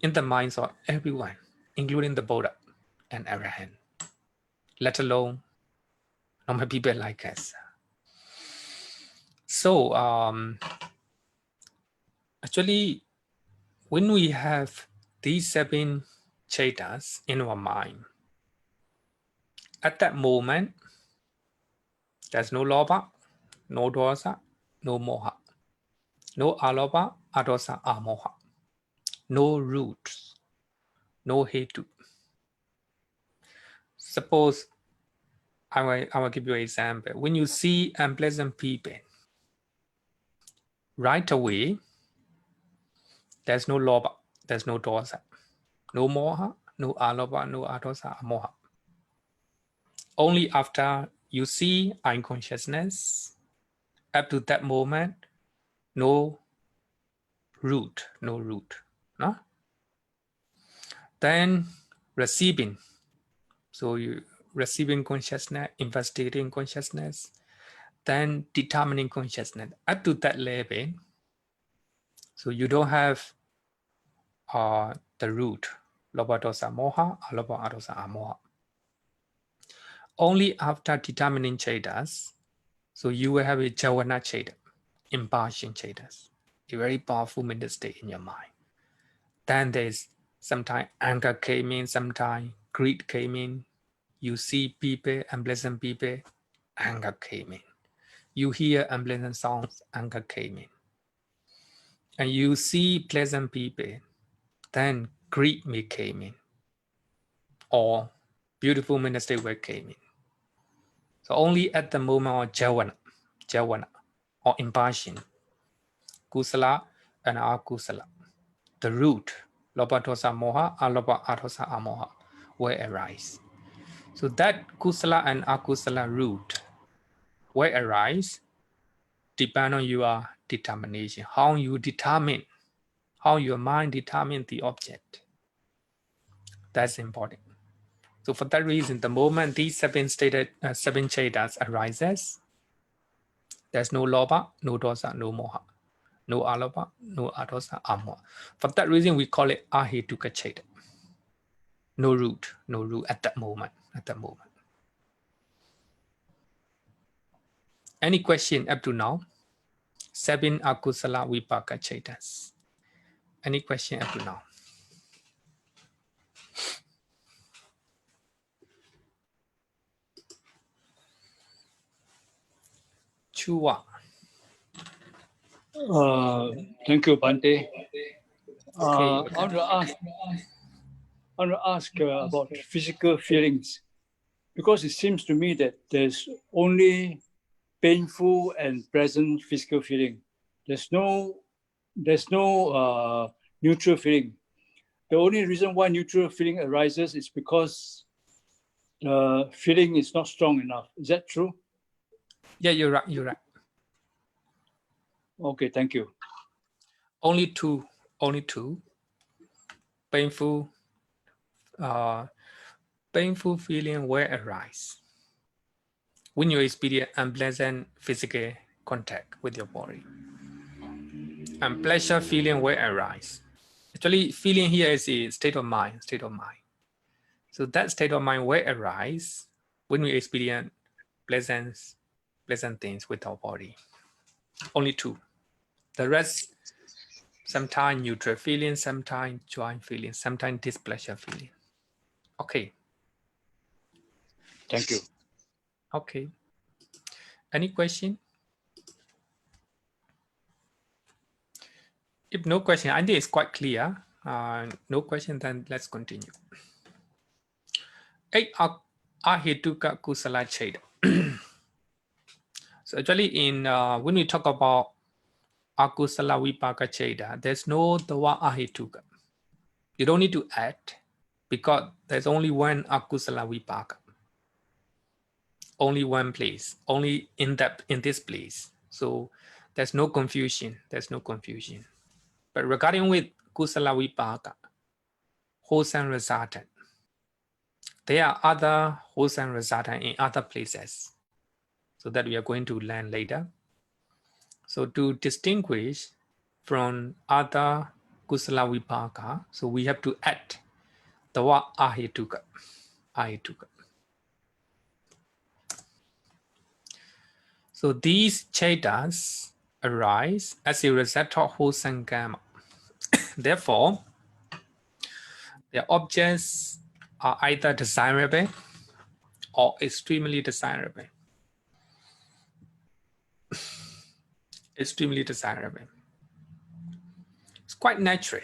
in the minds of everyone, including the Buddha and Arahant, let alone normal people like us. So actually, when we have these 7 Cittas in our mind, at that moment, there's no lobha, no dosa, no moha, no alobha, adosa, amoha, no roots, no hetu. Suppose I will give you an example. When you see unpleasant people, right away, there's no lobha, there's no dosa, no moha, no alobha, no adosa, amoha. Only after you see unconsciousness, up to that moment, no root. No? Then receiving. So you receiving consciousness, investigating consciousness, then determining consciousness. Up to that level, so you don't have the root, lobha dosa moha, alobha adosa amoha. Only after determining Cittas, so you will have a javana Citta, impartial Cittas, a very powerful mental state in your mind. Then there's sometimes anger came in, sometimes greed came in. You see people, unpleasant people, anger came in. You hear unpleasant sounds, anger came in. And you see pleasant people, then greed may came in. Or beautiful mental state will came in. So only at the moment of javana, or impassion, kusala and akusala, the root, lobha dosa moha, alobha adosa amoha, will arise. So that kusala and akusala root will arise depend on your determination, how you determine, how your mind determines the object. That's important. So for that reason, the moment these 7 Cittas arises, there's no lobha, no dosa, no moha, no alobha, no adosa, amoha. For that reason, we call it ahetuka Citta. No root at that moment. Any question up to now? 7 akusala vipaka Cittas. Any question up to now? Chua. Thank you, Bhante. Okay. I want to ask about physical feelings, because it seems to me that there's only painful and pleasant physical feeling. There's no neutral feeling. The only reason why neutral feeling arises is because the feeling is not strong enough. Is that true? Yeah, you're right. Okay, thank you. Only two. Painful feeling will arise when you experience unpleasant physical contact with your body. And pleasure feeling will arise. Actually, feeling here is a state of mind. So that state of mind will arise when we experience pleasant things with our body. Only 2. The rest, sometimes neutral feeling, sometimes joy feeling, sometimes displeasure feeling. Okay. Thank you. Okay. Any question? If no question, I think it's quite clear. No question, then let's continue. 8 ahetuka kusala Citta. So actually, when we talk about akusala vipaka Citta, there's no the one ahetuka. You don't need to add because there's only one akusala vipaka. only one place, only in this place. So there's no confusion. There's no confusion. But regarding with kusala vipaka, wholesome resultant, there are other wholesome resultant in other places. So that we are going to learn later. So to distinguish from other kusala vipaka, so we have to add the word ahituka. Ahituka. So these chetas arise as a result of wholesome karma. Therefore, their objects are either desirable or extremely desirable. Extremely desirable. It's quite natural.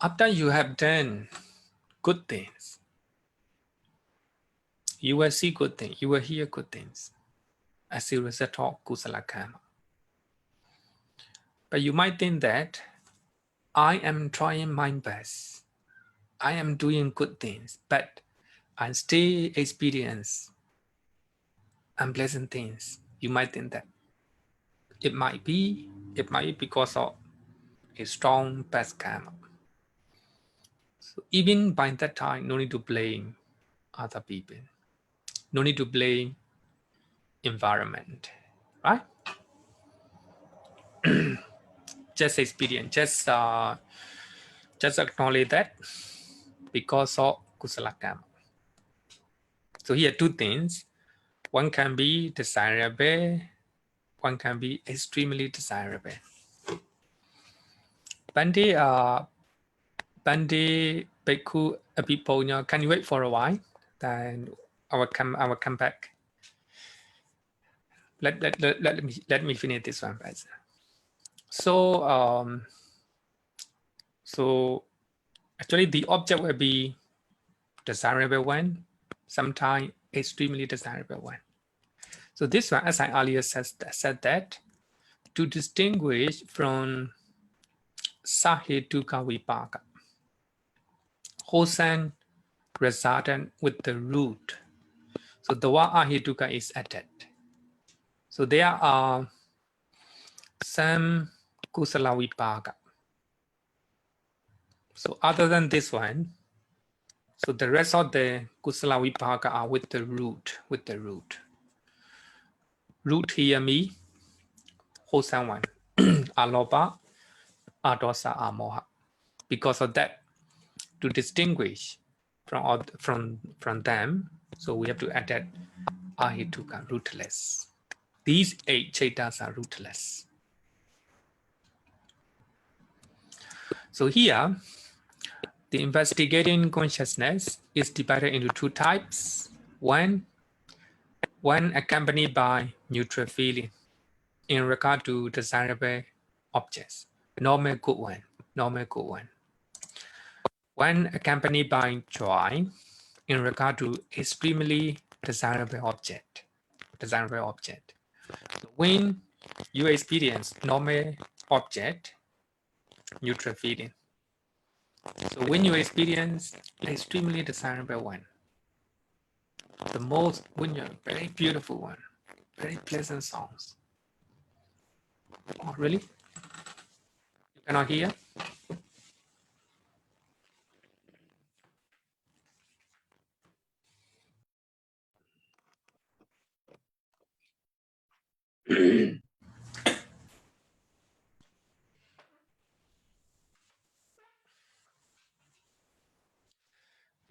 After you have done good things, you will see good things, you will hear good things as a result of kusala karma. But you might think that I am trying my best. I am doing good things, but I still experience unpleasant things. You might think that it might be because of a strong past karma. So even by that time, no need to blame other people. No need to blame environment, right? Just experience, just acknowledge that because of kusala karma. So here two things. One can be desirable, one can be extremely desirable. Bhante, Bhante Bhikkhu Abhiponya, can you wait for a while? Then I will come back. Let me finish this one first. So so actually the object will be desirable one, sometimes extremely desirable one. So this one, as I earlier said that to distinguish from sahetuka vipaka, wholesome resultant with the root. So the word ahetuka is added. So there are some kusala vipaka. So other than this one, so the rest of the kusala vipaka are with the root, Root here me, wholesome one, alopa, adosa, amoha. Because of that, to distinguish from them, so we have to add that ahituka, rootless. These 8 chetas are rootless. So here, the investigating consciousness is divided into 2 types. One accompanied by neutral feeling in regard to desirable objects, normal good one. One accompanied by joy in regard to extremely desirable object. So when you experience normal object, neutral feeling. So when you experience extremely desirable one, when you're very beautiful one, very pleasant sounds. Oh, really? You cannot hear?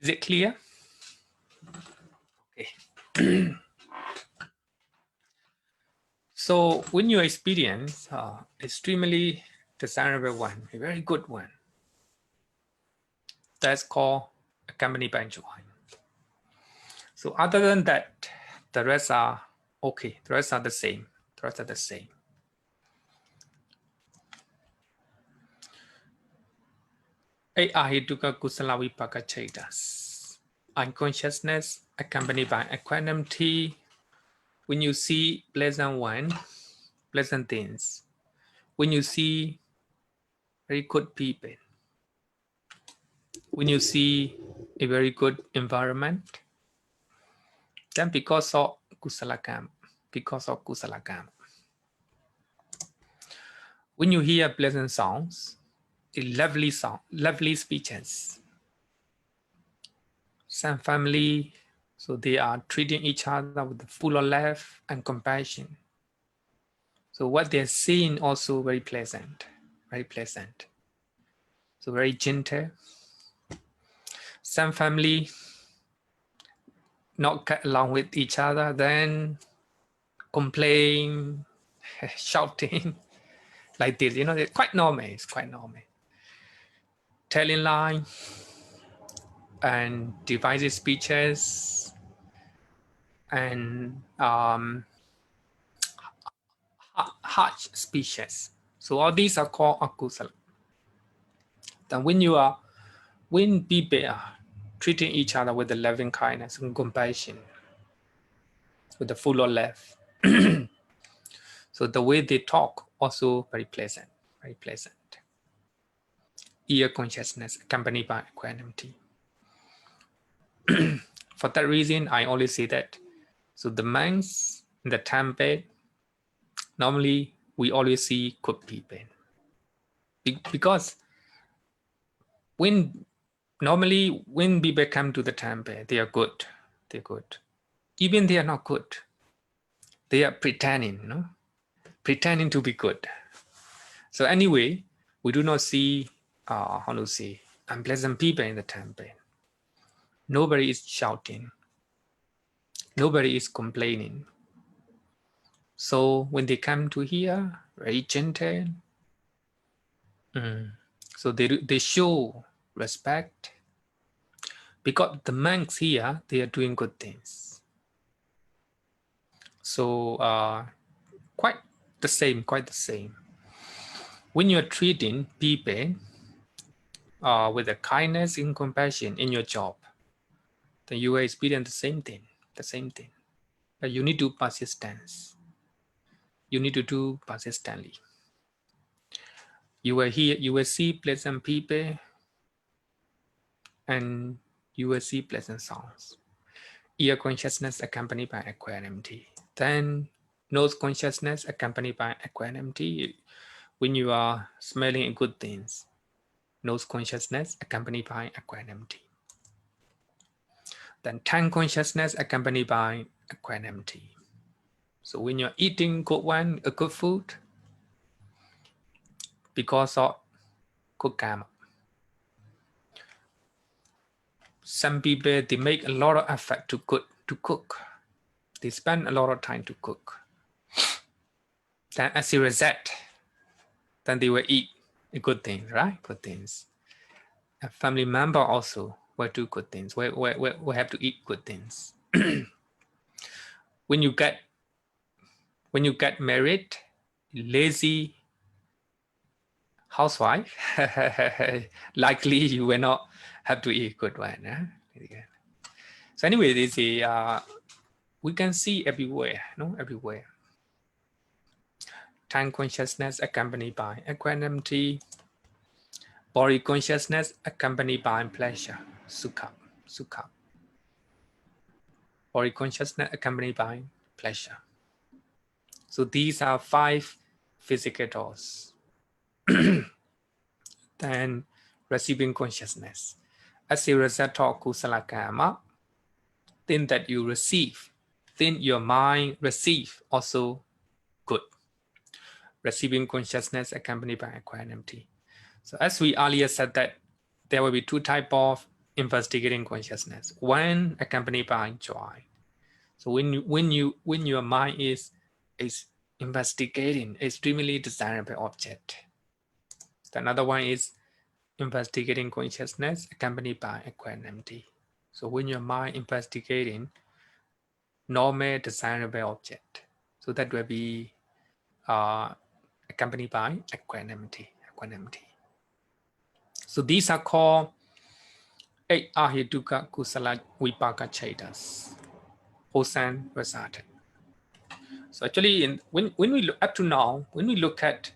Is it clear? Okay. So when you experience extremely desirable one, a very good one, that's called accompanied by joy. So other than that, the rest are okay. The rest are the same. Ahituka kusala vipaka chetas. Unconsciousness accompanied by equanimity. When you see pleasant things, when you see very good people, when you see a very good environment, Then because of kusala karma, when you hear pleasant sounds, lovely speeches, some family, so they are treating each other with full of love and compassion. So what they're seeing also very pleasant, very pleasant. So very gentle. Some family not get along with each other, then complain, shouting, like this. You know, it's quite normal. It's quite normal. Telling lie and divisive speeches and harsh speeches. So all these are called akusala. Then when people are treating each other with the loving kindness and compassion, with the full of love, so the way they talk also very pleasant, very pleasant. Ear consciousness accompanied by equanimity. For that reason, I always say that. So the monks in the temple, normally we always see good people. Because normally when people come to the temple, they are good. They're good. Even they are not good. They are pretending, you know? Pretending to be good. So anyway, we do not see, how to say, unpleasant people in the temple. Nobody is shouting. Nobody is complaining. So when they come to here, very gentle. So they show respect. Because the monks here, they are doing good things. So quite the same. When you're treating people with the kindness and compassion in your job, then you will experience the same thing. But you need to persistence. You need to do persistently. You will see pleasant people and you will see pleasant sounds. Ear consciousness accompanied by equanimity. Then nose consciousness accompanied by equanimity. When you are smelling good things, nose consciousness accompanied by equanimity. Then tongue consciousness accompanied by equanimity. So when you're eating good food, because of good karma. Some people, they make a lot of effort to cook. They spend a lot of time to cook. Then as a result, then they will eat good things, right? Good things. A family member also will do good things. We have to eat good things. When you get married, lazy housewife, likely you will not have to eat good one. Huh? So anyway, this is we can see everywhere, everywhere. Time consciousness accompanied by equanimity, body consciousness accompanied by pleasure, sukha. Body consciousness accompanied by pleasure. So these are 5 physical doors. Then receiving consciousness. As a result of kusala karma, thing that you receive, then your mind receive also good. Receiving consciousness accompanied by equanimity. So as we earlier said that there will be 2 types of investigating consciousness. One accompanied by joy. So when your mind is investigating extremely desirable object. Another one is investigating consciousness accompanied by equanimity. So when your mind investigating normal desirable object, so that will be accompanied by equanimity. So these are called 8 ahituka kusala vipaka chaitas, wholesome resultant. So actually, when we look up to now, when we look at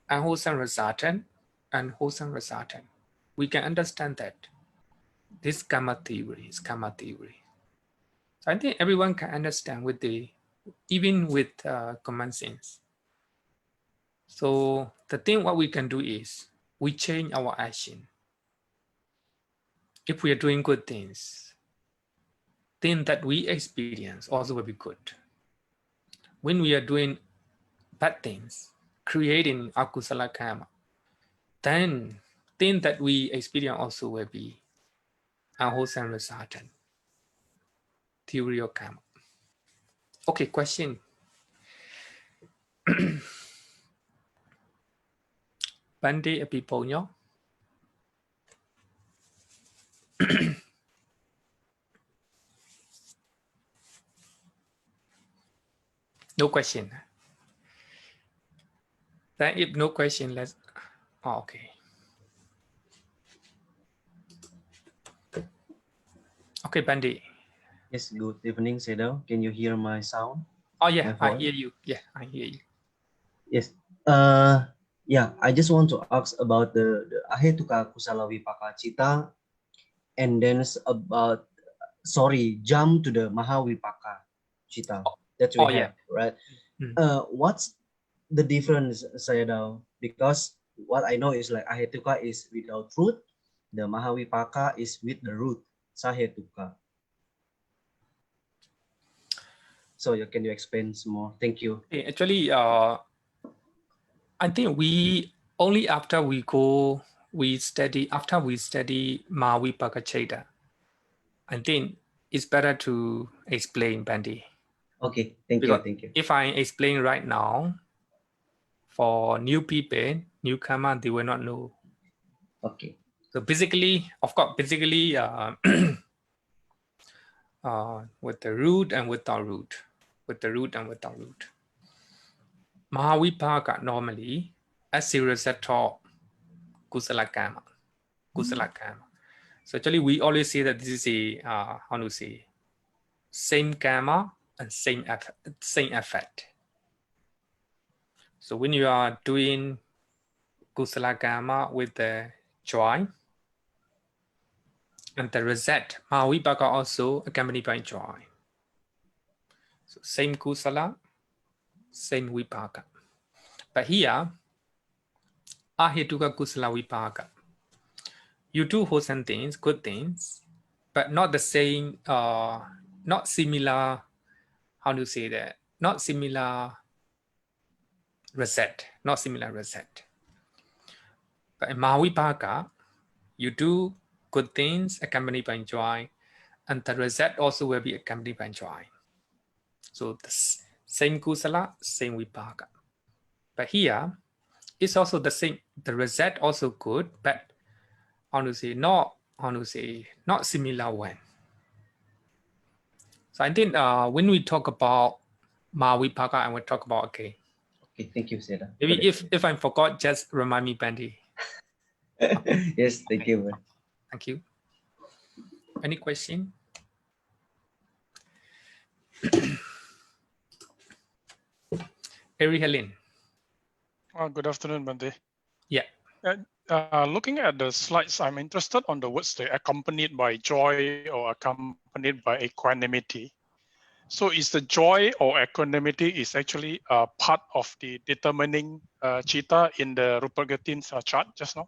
unwholesome resultant and wholesome resultant, we can understand that this karma theory is karma theory. So I think everyone can understand with even with common sense. So the thing what we can do is we change our action. If we are doing good things that we experience also will be good. When we are doing bad things, creating akusala karma, then things that we experience also will be unwholesome resultant. Theory of karma. Okay, question. Bhante Cakkapala. No question. Then if no question, let's. Oh, okay. Okay, Bhante. Yes, good evening, Sedo. Can you hear my sound? Oh yeah, My I voice? hear you. Yeah, I hear you. Yes. Yeah, I just want to ask about the Ahetuka Kusala Vipaka Citta, and then about jump to the Mahavipaka Citta that we Oh yeah. have, right? Mm. What's the difference, Sayadaw? Because what I know is like Ahetuka is without root, the Mahavipaka is with the root, Sahetuka. So can you explain some more? Thank you. Okay, actually, I think we only after we study Mahavipaka Citta, I think it's better to explain, Bhante. Okay, thank Because you. if I explain right now, for new people, newcomer, they will not know. Okay. So basically, of course, with the root and without root, Mahavipaka normally as a result of kusala karma. So actually, we always say that this is a same karma and same effect. So when you are doing kusala karma with the joy, and the result, Mahavipaka also accompanied by joy. So same kusala, same vipaka. But here, ahetuka kusala vipaka. You do wholesome things, good things, but not the same, not similar, how to say that? Not similar result, But in Mahavipaka, you do good things accompanied by joy, and the result also will be accompanied by joy. So the same kusala, same vipaka. But here, it's also the same. The result also good, but not similar one. So I think when we talk about Mahavipaka, I will talk about okay. Okay, thank you, Seda. Maybe if I forgot, just remind me, Bhante. Yes, thank you. Thank you. Any question? Eri Helen. Good afternoon, Bhante. Yeah. Looking at the slides, I'm interested on the words they accompanied by joy or accompanied by equanimity. So is the joy or equanimity is actually part of the determining citta in the Rupert-Gertin's chart just now?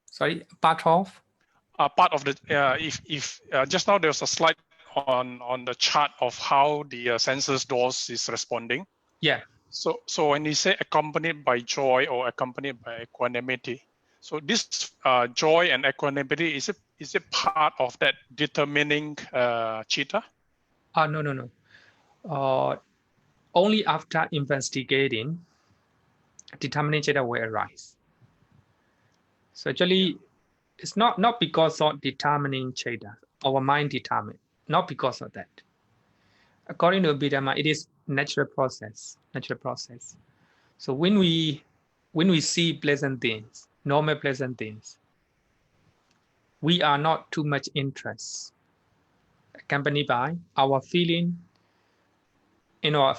Sorry, part of? Part of the, if just now there was a slide on the chart of how the senses doors is responding. Yeah. So when you say accompanied by joy or accompanied by equanimity, so this joy and equanimity, is it part of that determining citta? No. Only after investigating, determining citta will arise. So actually, it's not because of determining citta, our mind determined, not because of that. According to Abhidhamma, it is natural process. So when we see pleasant things, normal pleasant things, we are not too much interest, accompanied by our feeling in our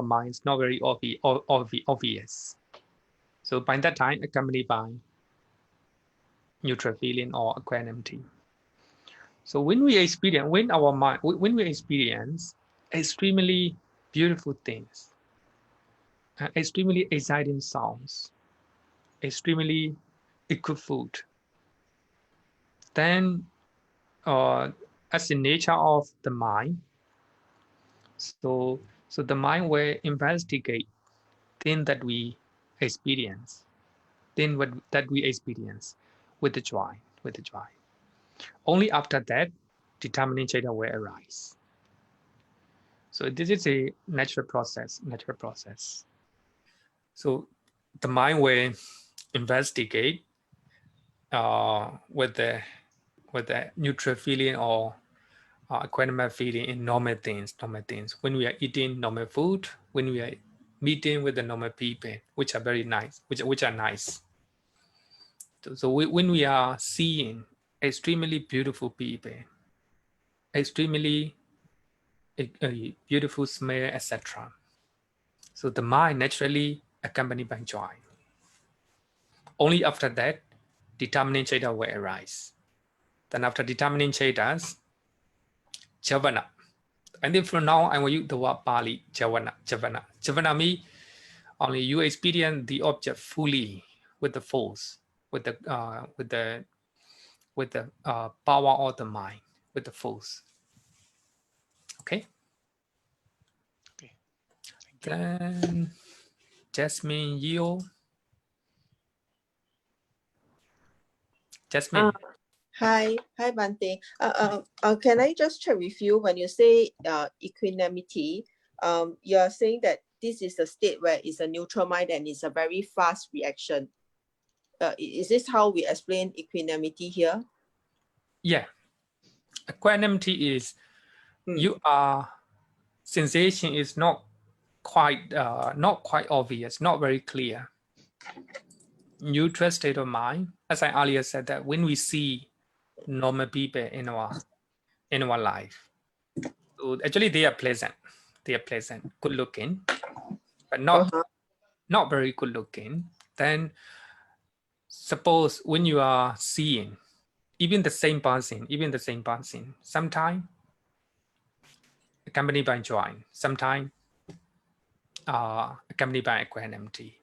minds, not very obvious. So by that time, accompanied by neutral feeling or equanimity. So when we experience, when we experience extremely beautiful things, extremely exciting sounds, extremely good food, then as the nature of the mind, so the mind will investigate things that we experience, that we experience with the joy, Only after that, determining Citta will arise. So this is a natural process. So the mind will investigate with the neutral feeling or equanimous feeling in normal things. When we are eating normal food, when we are meeting with the normal people, which are very nice, which are nice. So when we are seeing extremely beautiful people, extremely a beautiful smell, etc. So the mind naturally accompanied by joy. Only after that, determining Citta will arise. Then after determining Cittas, Javana. And then from now, I will use the word Pali, Javana. Javana means only you experience the object fully with the force, with the power of the mind, with the force. Okay. Okay. Thank you. Then Jasmine Yeo. Jasmine. Hi, Bhante. Can I just check with you when you say equanimity? You are saying that this is a state where it's a neutral mind and it's a very fast reaction. Is this how we explain equanimity here? Yeah. Equanimity is you are sensation is not quite obvious, not very clear. Neutral state of mind, as I earlier said, that when we see normal people in our life, so actually they are pleasant, good looking, but not very good looking. Then suppose when you are seeing even the same person, sometimes accompanied by joy, sometimes accompanied by equanimity.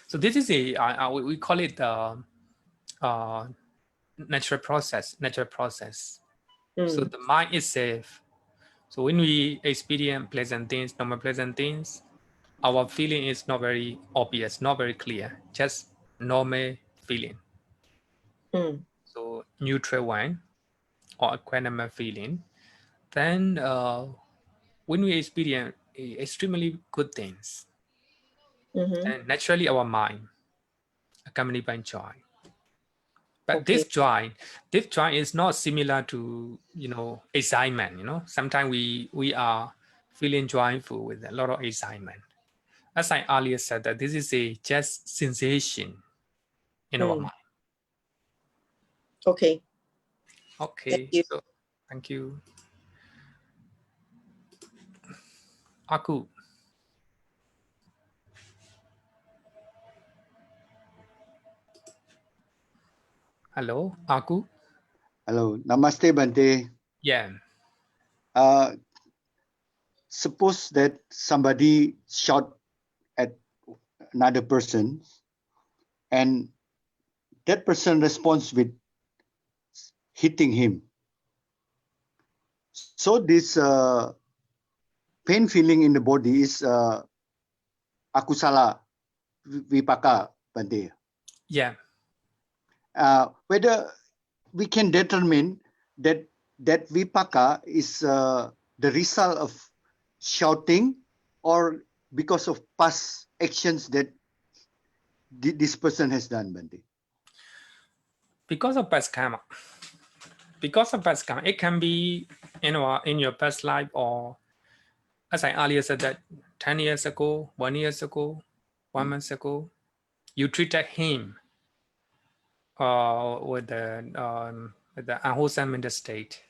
So this is we call it natural process. So the mind is safe. So when we experience pleasant things, normal pleasant things, our feeling is not very obvious, not very clear, just normal feeling. So neutral one or equanimous feeling. Then when we experience extremely good things, then naturally our mind accompanied by joy. But this joy is not similar to excitement. Sometimes we are feeling joyful with a lot of excitement. As I earlier said, that this is a just sensation in our mind. Okay. Okay. So thank you. Aku. Hello, Aku. Hello, Namaste, Bhante. Yeah. Suppose that somebody shot at another person and that person responds with hitting him. So this pain feeling in the body is akusala vipaka, Bhante. Yeah. Whether we can determine that vipaka is the result of shouting or because of past actions that this person has done, Bhante? Because of past karma. It can be in your past life, or as I earlier said, that 10 years ago, 1 year ago, 1 month ago, you treated him with the unwholesome mental state.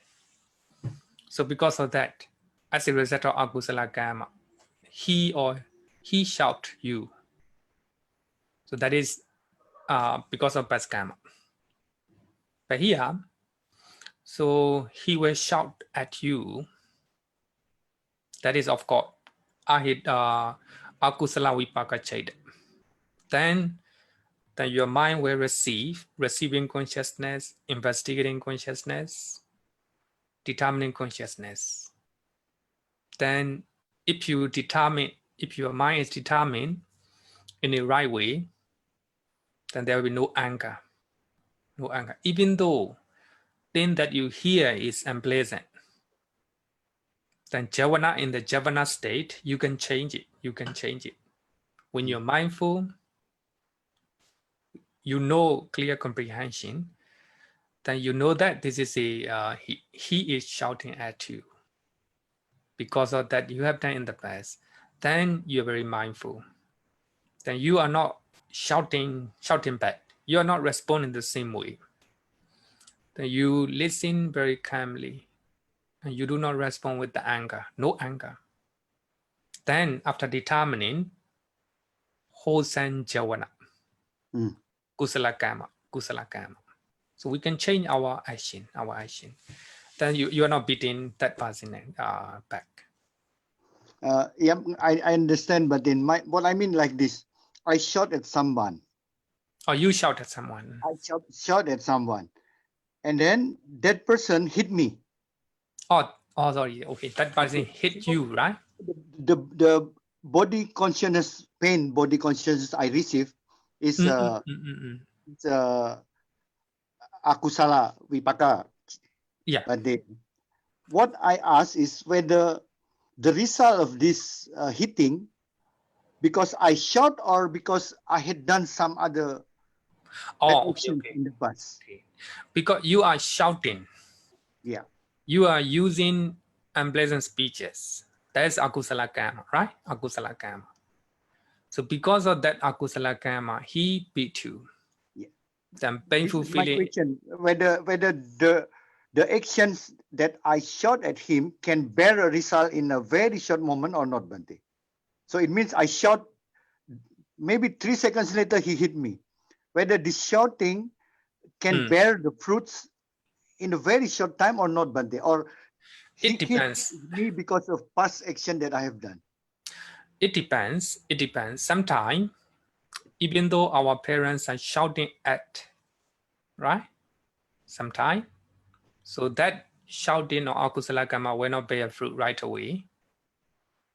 So because of that, as a result of akusala karma, he shout you. So that is because of past karma. But here, So he will shout at you. That is, of course, akusala vipaka cheda. Then your mind will receiving consciousness, investigating consciousness, determining consciousness. Then if your mind is determined in the right way, then there will be no anger. No anger. Even though thing that you hear is unpleasant, then javana, in the javana state, you can change it. You can change it. When you're mindful, you know clear comprehension, then you know that this is he is shouting at you. Because of that you have done in the past, then you're very mindful. Then you are not shouting back. You are not responding the same way. Then you listen very calmly, and you do not respond with the anger, no anger. Then after determining wholesome javana, kusala karma. So we can change our action. Then you are not beating that person back. Yeah, I understand, but in what I mean like this, I shot at someone. Or you shout at someone. I shot at someone, and then that person hit me. Oh, sorry. Okay, that person hit you, right? The body consciousness, body consciousness I receive is it's akusala vipaka. Yeah. But what I ask is whether the result of this hitting, because I shot or because I had done some other action in the past. Okay. Because you are shouting. Yeah. You are using unpleasant speeches. That is akusala karma, right? Akusala karma. So because of that akusala karma, he beat you. Yeah. Then painful feeling. My question, whether the actions that I shot at him can bear a result in a very short moment or not, Bhante. So it means I shot, maybe 3 seconds later he hit me. Whether this shouting can bear the fruits in a very short time or not, Bhante, or it depends. Hit me because of past action that I have done. It depends. Sometimes, even though our parents are shouting at, right? Sometimes, so that shouting or akusala karma will not bear fruit right away,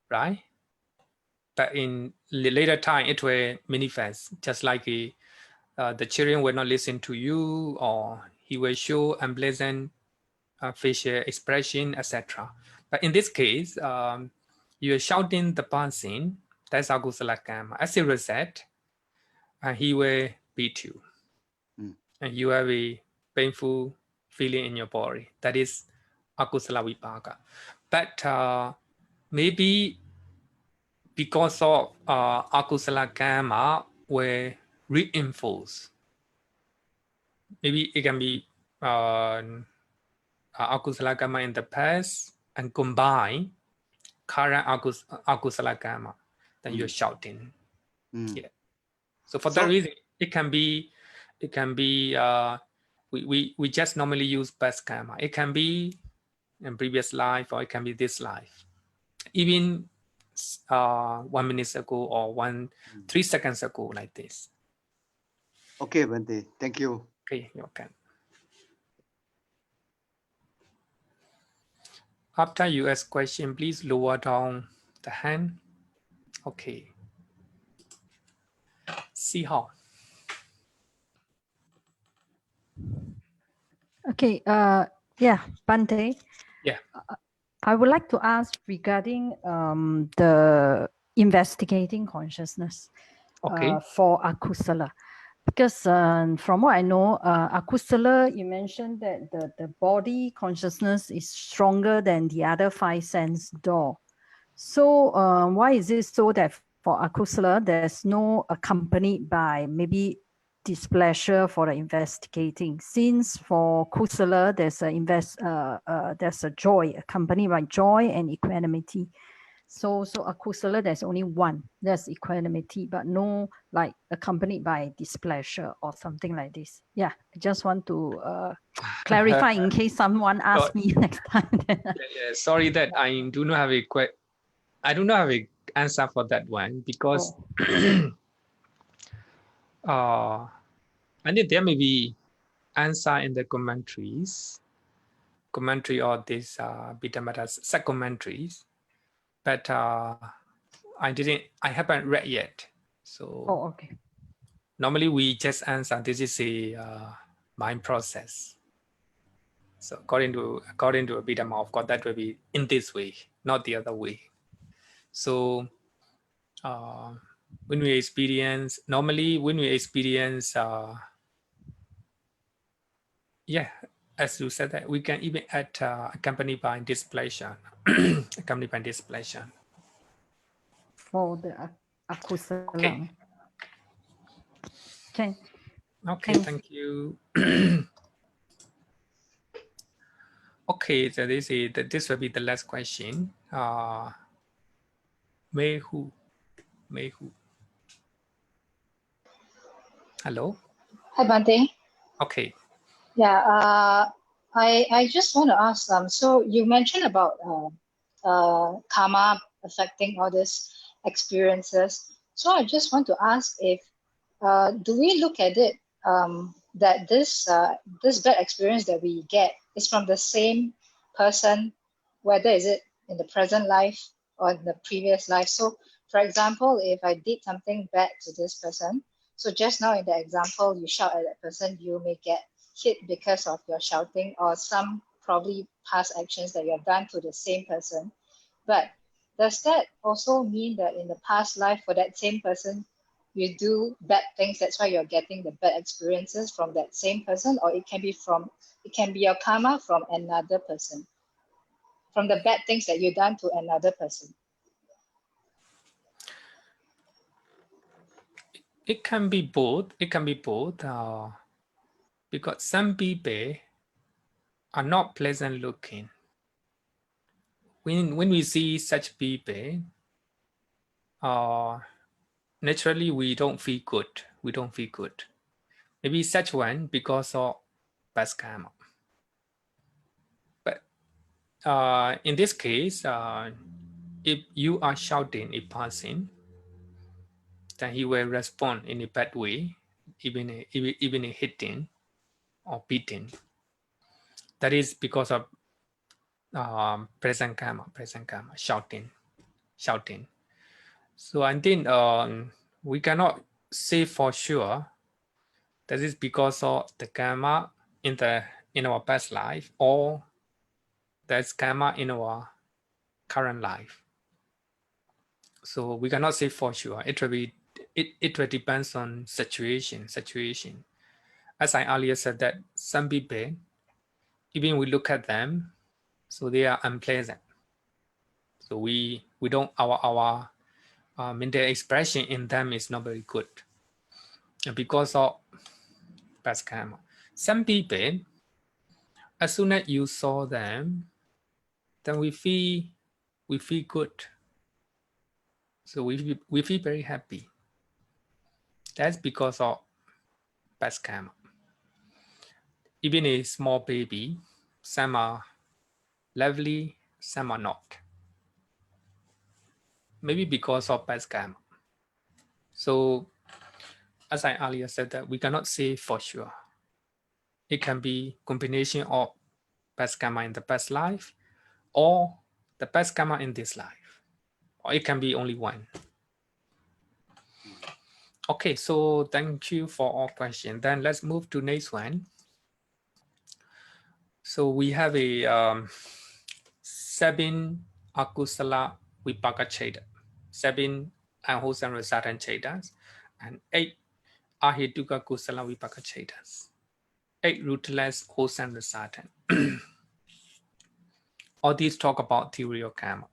right? But in later time, it will manifest, just like the children will not listen to you, or he will show unpleasant facial expression, etc. But in this case, you are shouting the person, that's akusala karma. As a result, he will beat you. And you have a painful feeling in your body. That is akusala vipaka. But maybe because of akusala karma will reinforce. Maybe it can be akusala karma in the past and combine current akusala karma. Then you're shouting. Yeah. So for that reason, it can be we just normally use past karma. It can be in previous life, or it can be this life. Even 1 minute ago or 3 seconds ago, like this. Okay, Bhante. Thank you. Okay, you can. After you ask question, please lower down the hand. Okay. See how. Okay. Yeah, Bhante. Yeah. I would like to ask regarding the investigating consciousness for akusala. Because from what I know, akusala, you mentioned that the body consciousness is stronger than the other 5 sense door. So why is it so that for akusala, there's no accompanied by maybe displeasure for the investigating? Since for kusala, there's a joy, accompanied by joy and equanimity. So akusala, there's only one. There's equanimity, but no like accompanied by displeasure or something like this. Yeah, I just want to clarify in case someone asks me next time. Sorry that I do not have a answer for that one, because I think there may be answer in the commentary or this Abhidhammattha's sub-commentaries, but I haven't read yet. So okay. Normally we just answer this is a mind process. So according to Abhidhamma, of course, that will be in this way, not the other way. So when we experience, as you said, that we can even add accompanied by displeasure, accompanied by displeasure. For the akusala. Okay. Okay. Okay, thank you. Okay, so this will be the last question. Mehu. Hello. Hi, Bhante. Okay. Yeah, I just want to ask, so you mentioned about karma affecting all these experiences. So I just want to ask if, do we look at it that this bad experience that we get is from the same person, whether is it in the present life or in the previous life? So for example, if I did something bad to this person, so just now in the example, you shout at that person, you may get hit because of your shouting or some probably past actions that you have done to the same person. But does that also mean that in the past life for that same person, you do bad things, that's why you're getting the bad experiences from that same person? Or it can be your karma from another person, from the bad things that you've done to another person? It can be both. Because some people are not pleasant looking. When we see such people, naturally we don't feel good. Maybe such one because of past karma. But in this case, if you are shouting a person, then he will respond in a bad way, even a hitting or beating. That is because of present karma, shouting. So I think we cannot say for sure that is because of the karma in our past life, or that's karma in our current life. So we cannot say for sure. It will depends on situation. As I earlier said, that some people, even we look at them, so they are unpleasant. So we don't, our mental expression in them is not very good because of past karma. Some people, as soon as you saw them, then we feel good. So we feel very happy. That's because of past karma. Even a small baby, some are lovely, some are not. Maybe because of past karma. So as I earlier said, that we cannot say for sure. It can be combination of past karma in the past life or the past karma in this life. Or it can be only one. Okay, so thank you for all questions. Then let's move to next one. So we have a 7 akusala vipaka cheta, 7 unwholesome resultant chetas, and 8 ahituka kusala vipaka chetas, 8 rootless wholesome resultant. All these talk about theory of karma.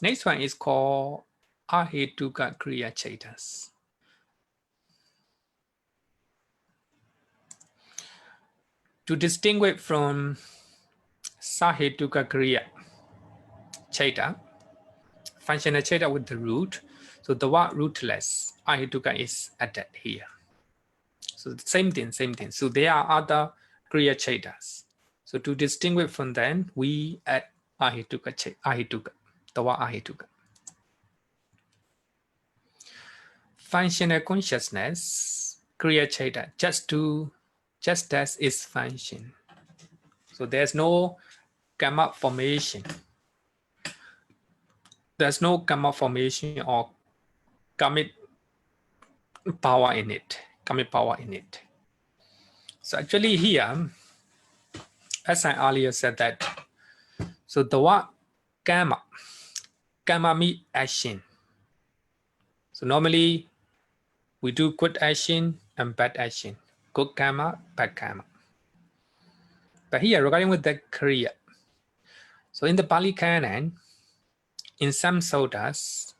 Next one is called ahituka kriya chetas. To distinguish from sahetuka kriya cheta, functional Citta with the root. So the word rootless, ahituka, is added here. So the same thing. So there are other Kriya Cittas. So to distinguish from them, we add ahituka, the word ahituka. Functional consciousness, Kriya Citta, just as its function. So there's no karma formation. There's no karma formation or karmic power in it. So actually here, as I earlier said that, so the word karma means action. So normally we do good action and bad action. Good karma, bad karma. But here regarding with the Kriya, so in the Pali Canon, in some suttas,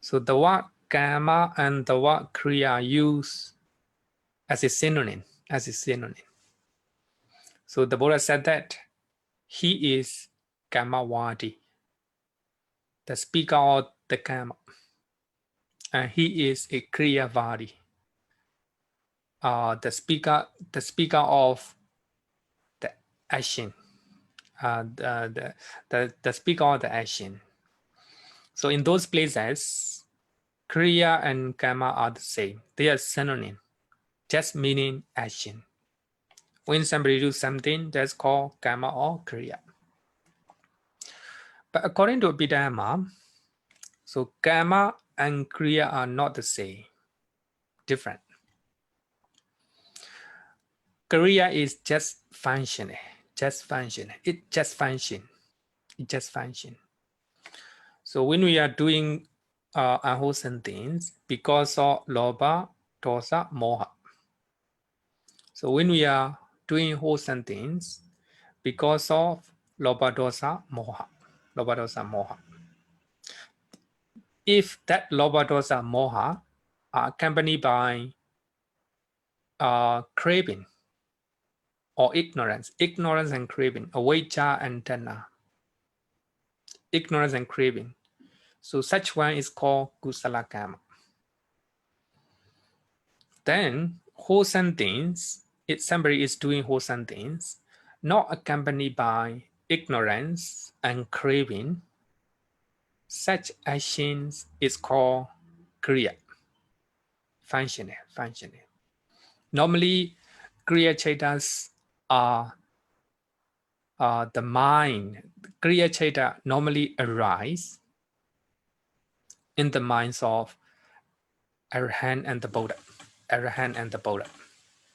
so the word karma and the word Kriya are used as a synonym. So the Buddha said that he is Karmavadi, the speaker of the karma, and he is a Kriyavadi, the speaker of the action, the speaker of the action. So in those places, Kriya and karma are the same. They are synonym, just meaning action. When somebody does something, that's called karma or Kriya. But according to Abhidhamma, so karma and Kriya are not the same, different. Kriya is just functioning. It just function. So when we are doing unwholesome things because of lobha, dosa, moha. So when we are doing wholesome things because of lobha, dosa, moha. If that lobha, dosa, moha are accompanied by craving or ignorance and craving, avijja and tanha, ignorance and craving. So such one is called kusala karma. Then wholesome things, if somebody is doing wholesome things, not accompanied by ignorance and craving, such actions is called kriya, functioning. Normally, kriya cittas are the mind. Kriya citta normally arise in the minds of Arahant and the Buddha.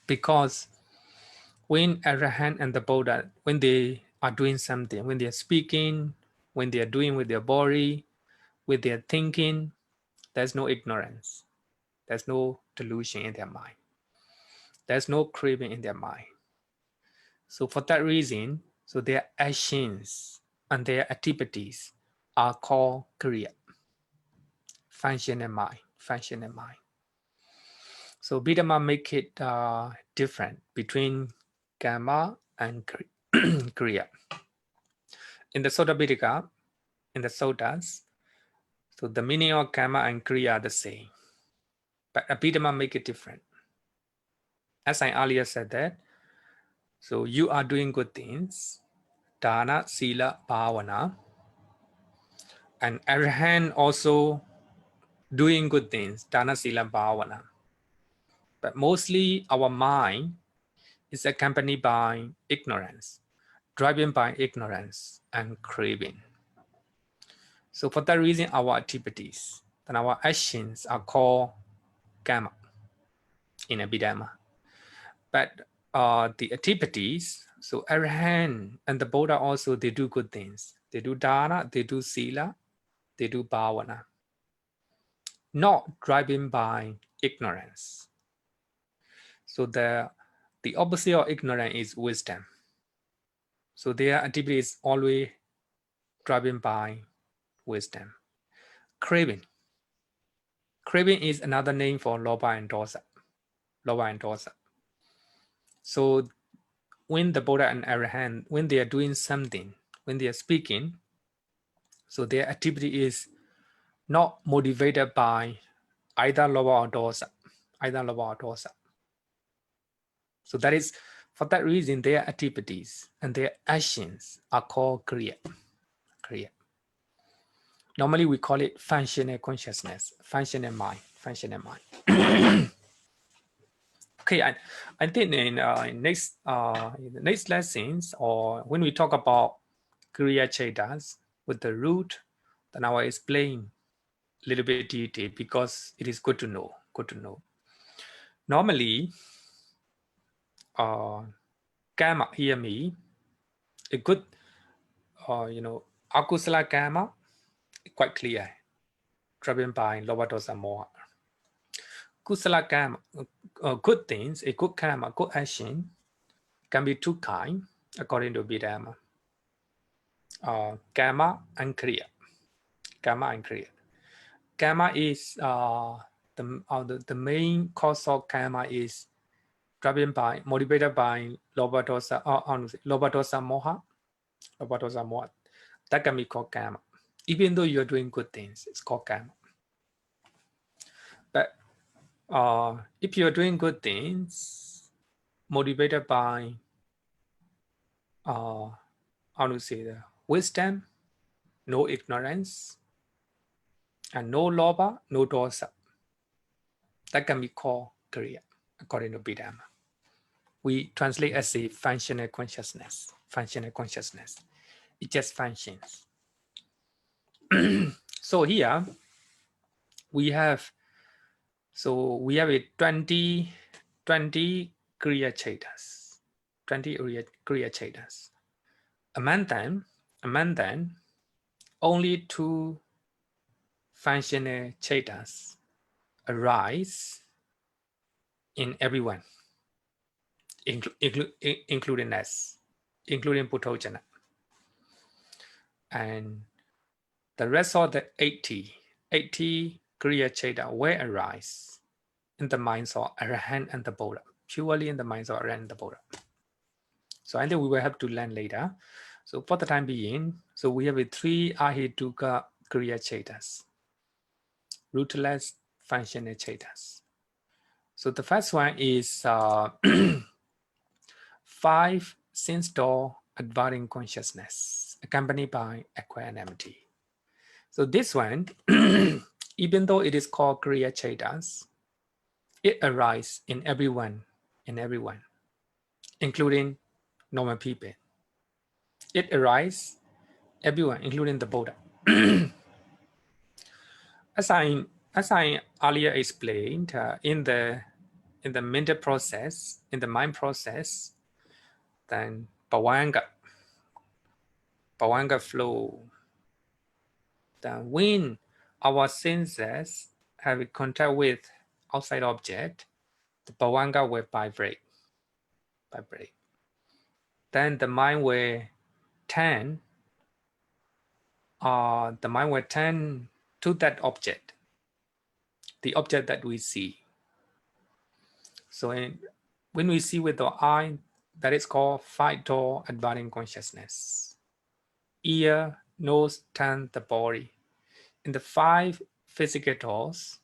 Because when Arahant and the Buddha, when they are doing something, when they are speaking, when they are doing with their body, with their thinking, there's no ignorance. There's no delusion in their mind. There's no craving in their mind. So for that reason, so their actions and their activities are called kriya, functioning mind. So Abhidhamma make it different between karma and kriya. In the Sutta Pitaka, in the Suttas, so the meaning of karma and kriya are the same. But Abhidhamma make it different. As I earlier said that, so you are doing good things, dana, sila, bhavana, and Arahant also doing good things, dana, sila, bhavana. But mostly our mind is accompanied by ignorance, driven by ignorance and craving. So for that reason, our activities and our actions are called karma in Abhidhamma. But the activities, so Arahant and the Buddha also, they do good things. They do dana, they do sila, they do bhavana. Not driven by ignorance. So the opposite of ignorance is wisdom. So their activity is always driven by wisdom. Craving is another name for lobha and dosa. So when the Buddha and Arahant, when they are doing something, when they are speaking, so their activity is not motivated by either lower or dorsal, So that is, for that reason, their activities and their actions are called kriya. Normally we call it functional consciousness, functional mind. Okay, I think in the next lessons, or when we talk about kriya chetas with the root, then I will explain a little bit detail because it is good to know. Normally, karma, hear me, a good, akusala karma, quite clear, driven by lower dosa moha. Kusala karma, good things, a good karma, good action can be two kinds according to Abhidhamma. Karma and kriya. Karma is the main cause of karma is driven by, motivated by lower dosa moha. That can be called karma. Even though you're doing good things, it's called karma. But if you're doing good things, motivated by wisdom, no ignorance, and no loba, no dosa, that can be called kriya, according to Abhidhamma. We translate as a functional consciousness. It just functions. So here we have a 20 kriya chetas. 20 kriya chetas. Among them, only 2 functional chetas arise in everyone, including us, including Puthojana. And the rest of the 80 kriya cheta will arise in the minds of Arahant and the Buddha, purely in the minds of Arahant and the Buddha. So I think we will have to learn later. So for the time being, so we have 3 Ahituka kriya chetas, rootless functional chetas. So the first one is 5 sense door advancing consciousness, accompanied by equanimity. So this one, even though it is called kriya chetas, it arises in everyone, including normal people. It arises everyone, including the Buddha. As I earlier explained, in the mental process, in the mind process, then bhavanga flow. Then when our senses have contact with outside object, the bhavanga will vibrate. Then the mind will turn to that object, the object that we see. So when we see with the eye, that is called 5-door advancing consciousness. Ear, nose, tongue, the body. In the 5 physical doors,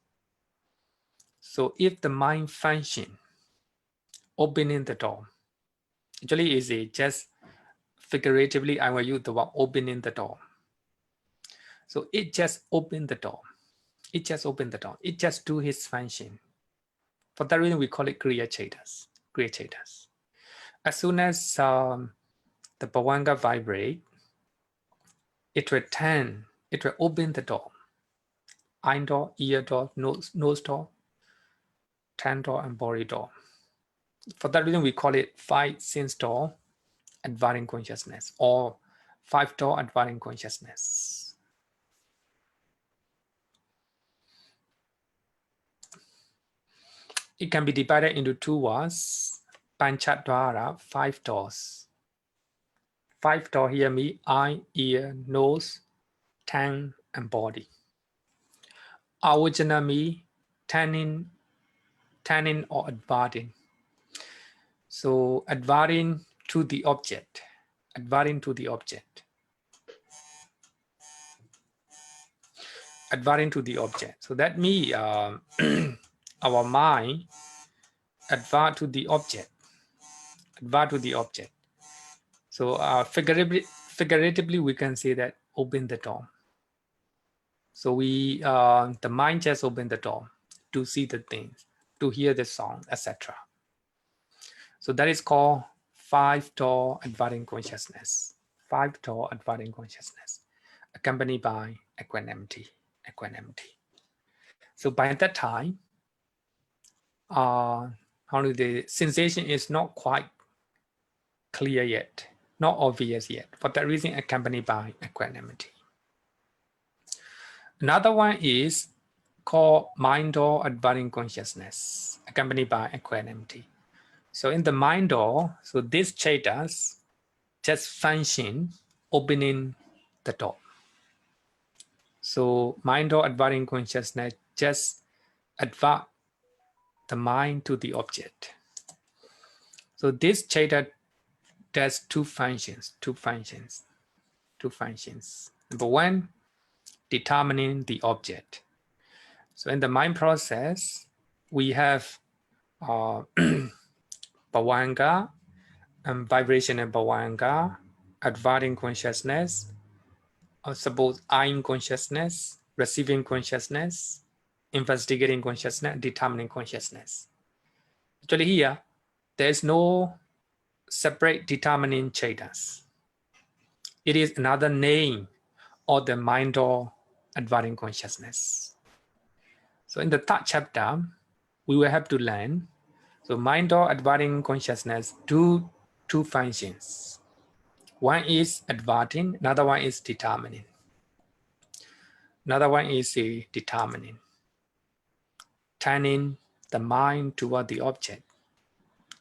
so if the mind function, opening the door, actually is just figuratively, I will use the word opening the door. So it just opened the door. It just do its function. For that reason, we call it kriya chetas. As soon as the bhavanga vibrate, it will open the door. Eye door, ear door, nose door, tongue door, and body door. For that reason, we call it 5 sense door advancing consciousness, or 5-door advancing consciousness. It can be divided into 2 words. Panchadvara, 5 doors. 5 door, hear me, eye, ear, nose, tongue, and body. Avajjanami, turning or advancing. So advancing to the object. adverting to the object. So that means our mind advert to the object. Advert to the object. So figuratively, we can say that open the door. So the mind just open the door to see the things, to hear the song, etc. So that is called five-door adverting consciousness. Five-door adverting consciousness, accompanied by equanimity. So by that time, the sensation is not quite clear yet, not obvious yet. For that reason, accompanied by equanimity. Another one is called mind door adverting consciousness, accompanied by equanimity. So in the mind door, so these chaitas just function opening the door. So mind door adverting consciousness just advert the mind to the object. So this chaita does two functions. Number one, determining the object. So in the mind process, we have bhavanga and vibrational bhavanga, adverting consciousness, or suppose eyeing consciousness, receiving consciousness, investigating consciousness, determining consciousness. Actually here, there is no separate determining chaitas. It is another name of the mind door adverting consciousness. So in the third chapter, we will have to learn. So mind door adverting consciousness do two functions. One is adverting, another one is determining. Another one is determining, turning the mind toward the object,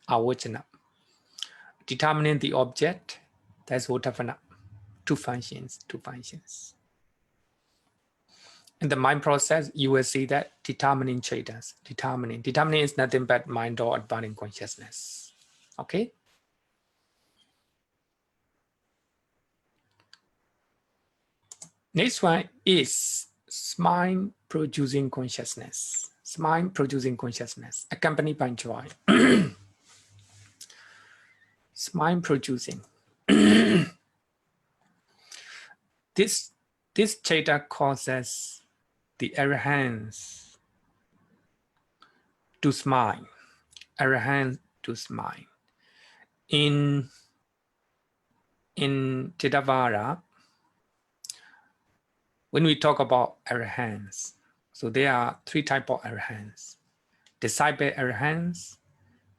avajana. Determining the object, that's utavana. Two functions. In the mind process, you will see that determining chaitas. Determining is nothing but mind door adverting consciousness. Okay. Next one is mind producing consciousness. Mind producing consciousness, accompanied by joy. Mind producing. This chaita causes the arahants to smile. Arahants to smile. In Theravada, when we talk about arahants, so there are three types of arahants: disciple arahants,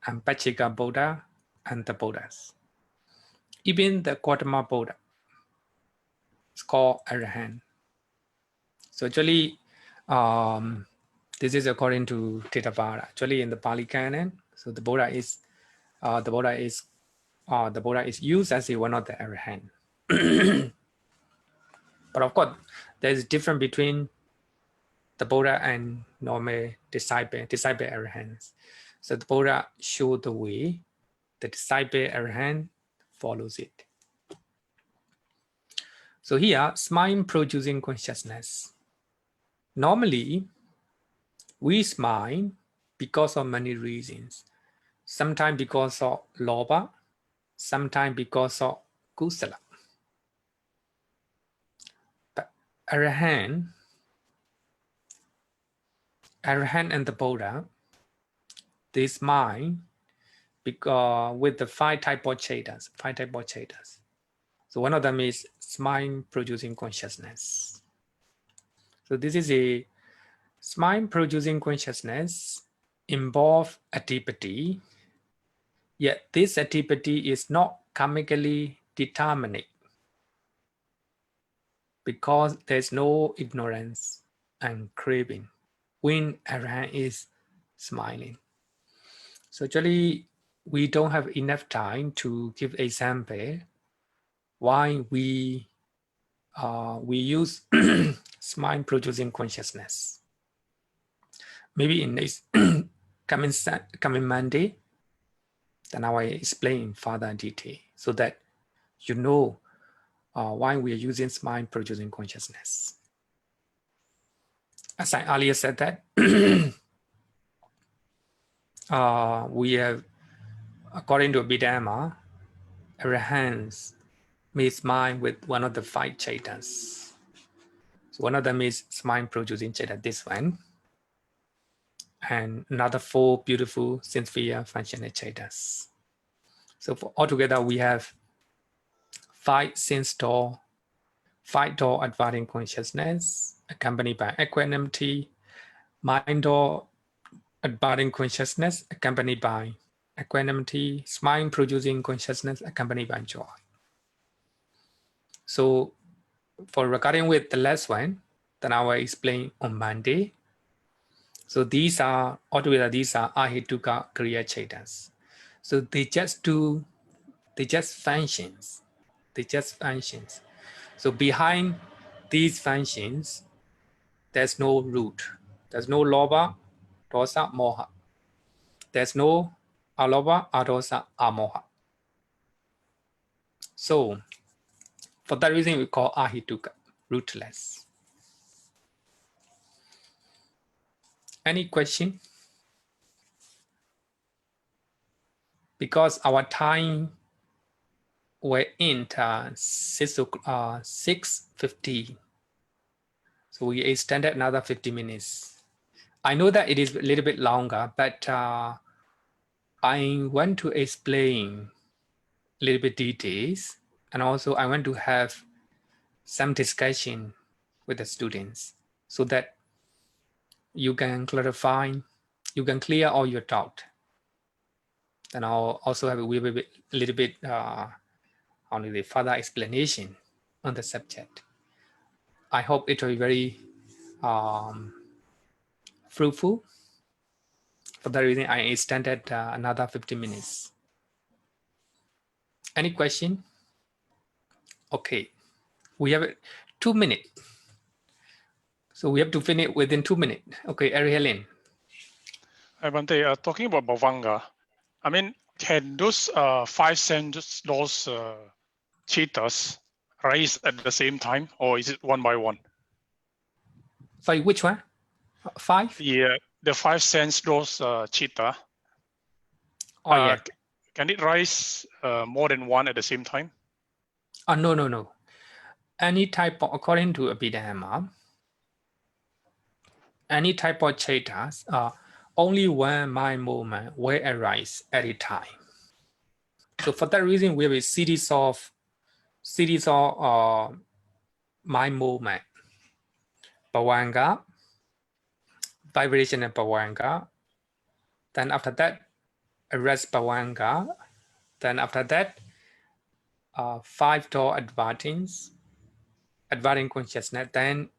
and Pachika Buddha, and the Buddhas. Even the Gautama Buddha is called arahant. So actually, this is according to Theravada. Actually, in the Pali Canon, so the Buddha is used as one of the arahant. But of course, there is a difference between the Buddha and normal disciple arahants. So the Buddha showed the way, the disciple arahant follows it. So here, smile producing consciousness. Normally, we smile because of many reasons. Sometimes because of lobha, sometimes because of kusala. But Arahant and the Buddha, they smile because with the five type of chaitas. So one of them is smile producing consciousness. So this is a smile producing consciousness involve adipati, yet this adipati is not karmically determinate because there's no ignorance and craving when Arahant is smiling. So actually, we don't have enough time to give example why we use smile producing consciousness. Maybe in this coming Monday, then I will explain further detail so that you know why we are using smile producing consciousness. as I earlier said that, we have, according to Abhidhamma, arahants may smile with one of the 5 chaitas. So one of them is smile producing chaita, this one, and another 4 beautiful sincere functional chaitas. So for altogether, we have 5 sense door, 5 door advancing consciousness, accompanied by equanimity, mind door advancing consciousness, accompanied by equanimity, smile producing consciousness, accompanied by joy. So for regarding with the last one, then I will explain on Monday. So these are, altogether, these are Ahituka Kriya Chaitas. So they just functions. They just functions. So behind these functions, there's no root. There's no lobha, dosa, moha. There's no alobha, adosa, amoha. So for that reason, we call ahituka, rootless. Any question? Because our time we're in 6:50. So we extended another 50 minutes. I know that it is a little bit longer, but I want to explain a little bit details. And also I want to have some discussion with the students so that you can clarify, you can clear all your doubt. Then I'll also have a little bit only the further explanation on the subject. I hope it will be very fruitful. For that reason, I extended another 50 minutes. Any question? Okay, we have 2 minutes. So we have to finish within 2 minutes. Okay, Ari Helen. Hi, Bhante, talking about Bhavanga, I mean, can those 5 sense, those chittas rise at the same time, or is it one by one? Sorry, which one? 5? The 5 sense, those chitta. Oh, yeah. Can it rise more than one at the same time? No. Any type of, according to Abhidhamma, any type of chaitas, only one mind movement will arise at a time. So for that reason, we have a series of mind movement. Bhavanga, vibration and Bhavanga. Then after that, arrest Bhavanga. Then after that, 5 door advancing consciousness. Then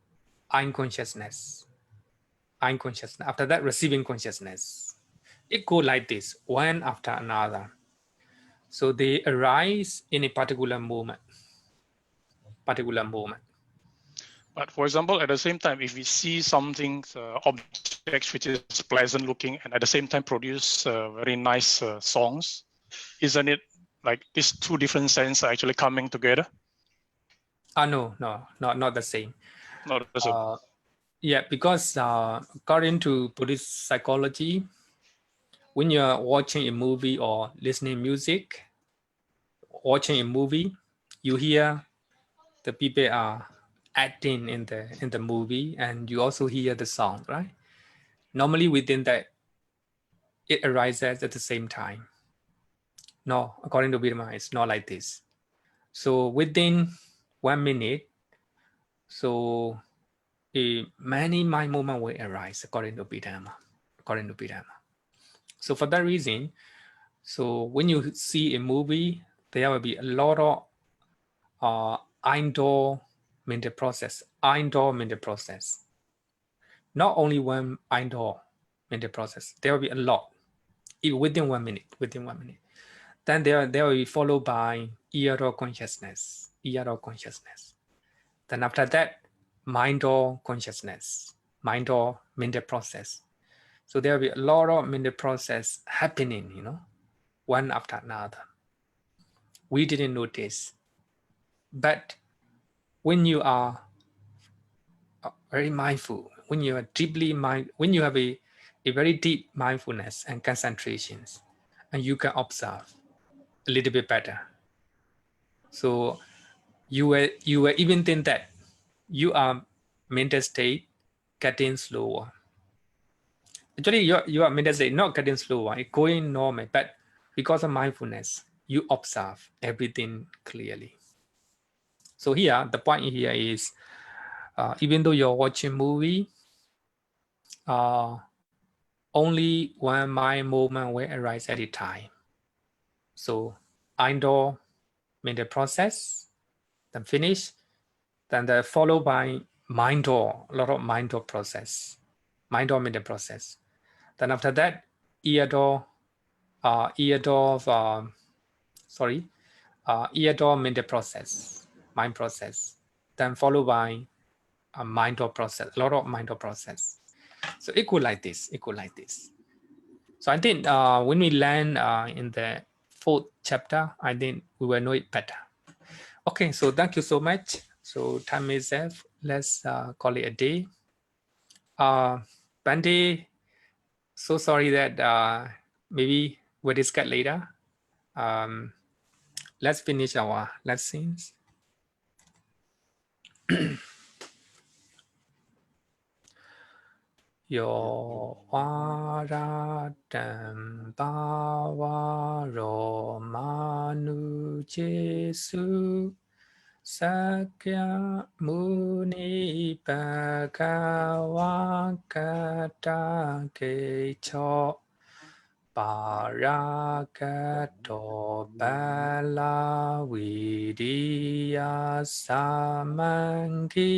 unconsciousness. After that, receiving consciousness. It goes like this, one after another. So they arise in a particular moment. But for example, at the same time, if we see something, objects which is pleasant looking, and at the same time produce very nice songs, isn't it like these 2 different senses are actually coming together? No, not the same. Not the same. Yeah, because according to Buddhist psychology, when you're watching a movie or listening music, watching a movie, you hear the people are acting in the movie, and you also hear the song, right? Normally within that, it arises at the same time. No, according to Abhidhamma, it's not like this. So within 1 minute, so many mind movement will arise according to Abhidhamma. So for that reason, so when you see a movie, there will be a lot of indoor mental process. Not only one indoor mental process. There will be a lot within 1 minute. Then there will be followed by ear consciousness. Then after that, mind or consciousness, mind or mental process. So there will be a lot of mental process happening, one after another. We didn't notice. But when you are very mindful, when you are deeply when you have a very deep mindfulness and concentrations, and you can observe a little bit better. So you were even think that you are mental state getting slower. Actually, your mental state not getting slower, it's going normal, but because of mindfulness, you observe everything clearly. So here, the point here is, even though you're watching movie, only one mind movement will arise at a time. So indoor mental process, then finish, then followed by mind door, a lot of mind door process, mind door mental process. Then after that, ear door mental process, mind process, then followed by a mind door process, a lot of mind door process. So equal like this. So I think when we land in the 4th chapter, I think we will know it better. Okay, so thank you so much. So time is up. Let's call it a day. Bhante, so sorry that maybe we'll discuss later. Let's finish our lessons. Yo varadam bhavaro manu jesu sakya muni bhagavakata kecho parakato bala vidiya samangi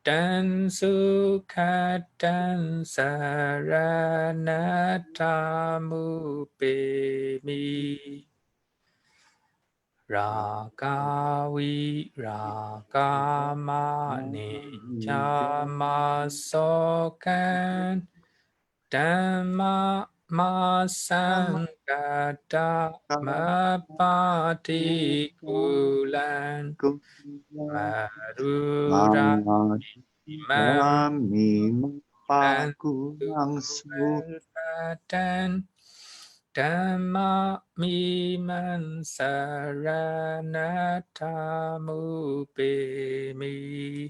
dan sukatan saranatamu pemi ragawi ragamani jamasokan dhamma masangata mapatikulan marura dan dhamma miman saranatamu pemi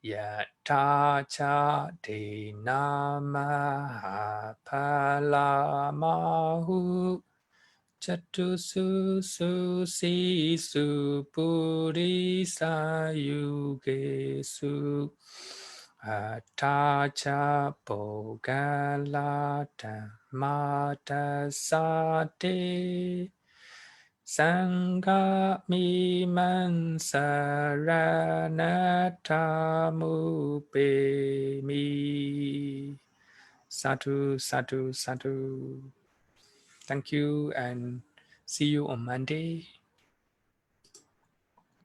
yata cha dinamaha palamahu chatusu susi supuri sayugesu atacha pogalata mata sate sangha miman saranatamu pemi. Sadhu, sadhu, sadhu. Thank you and see you on Monday.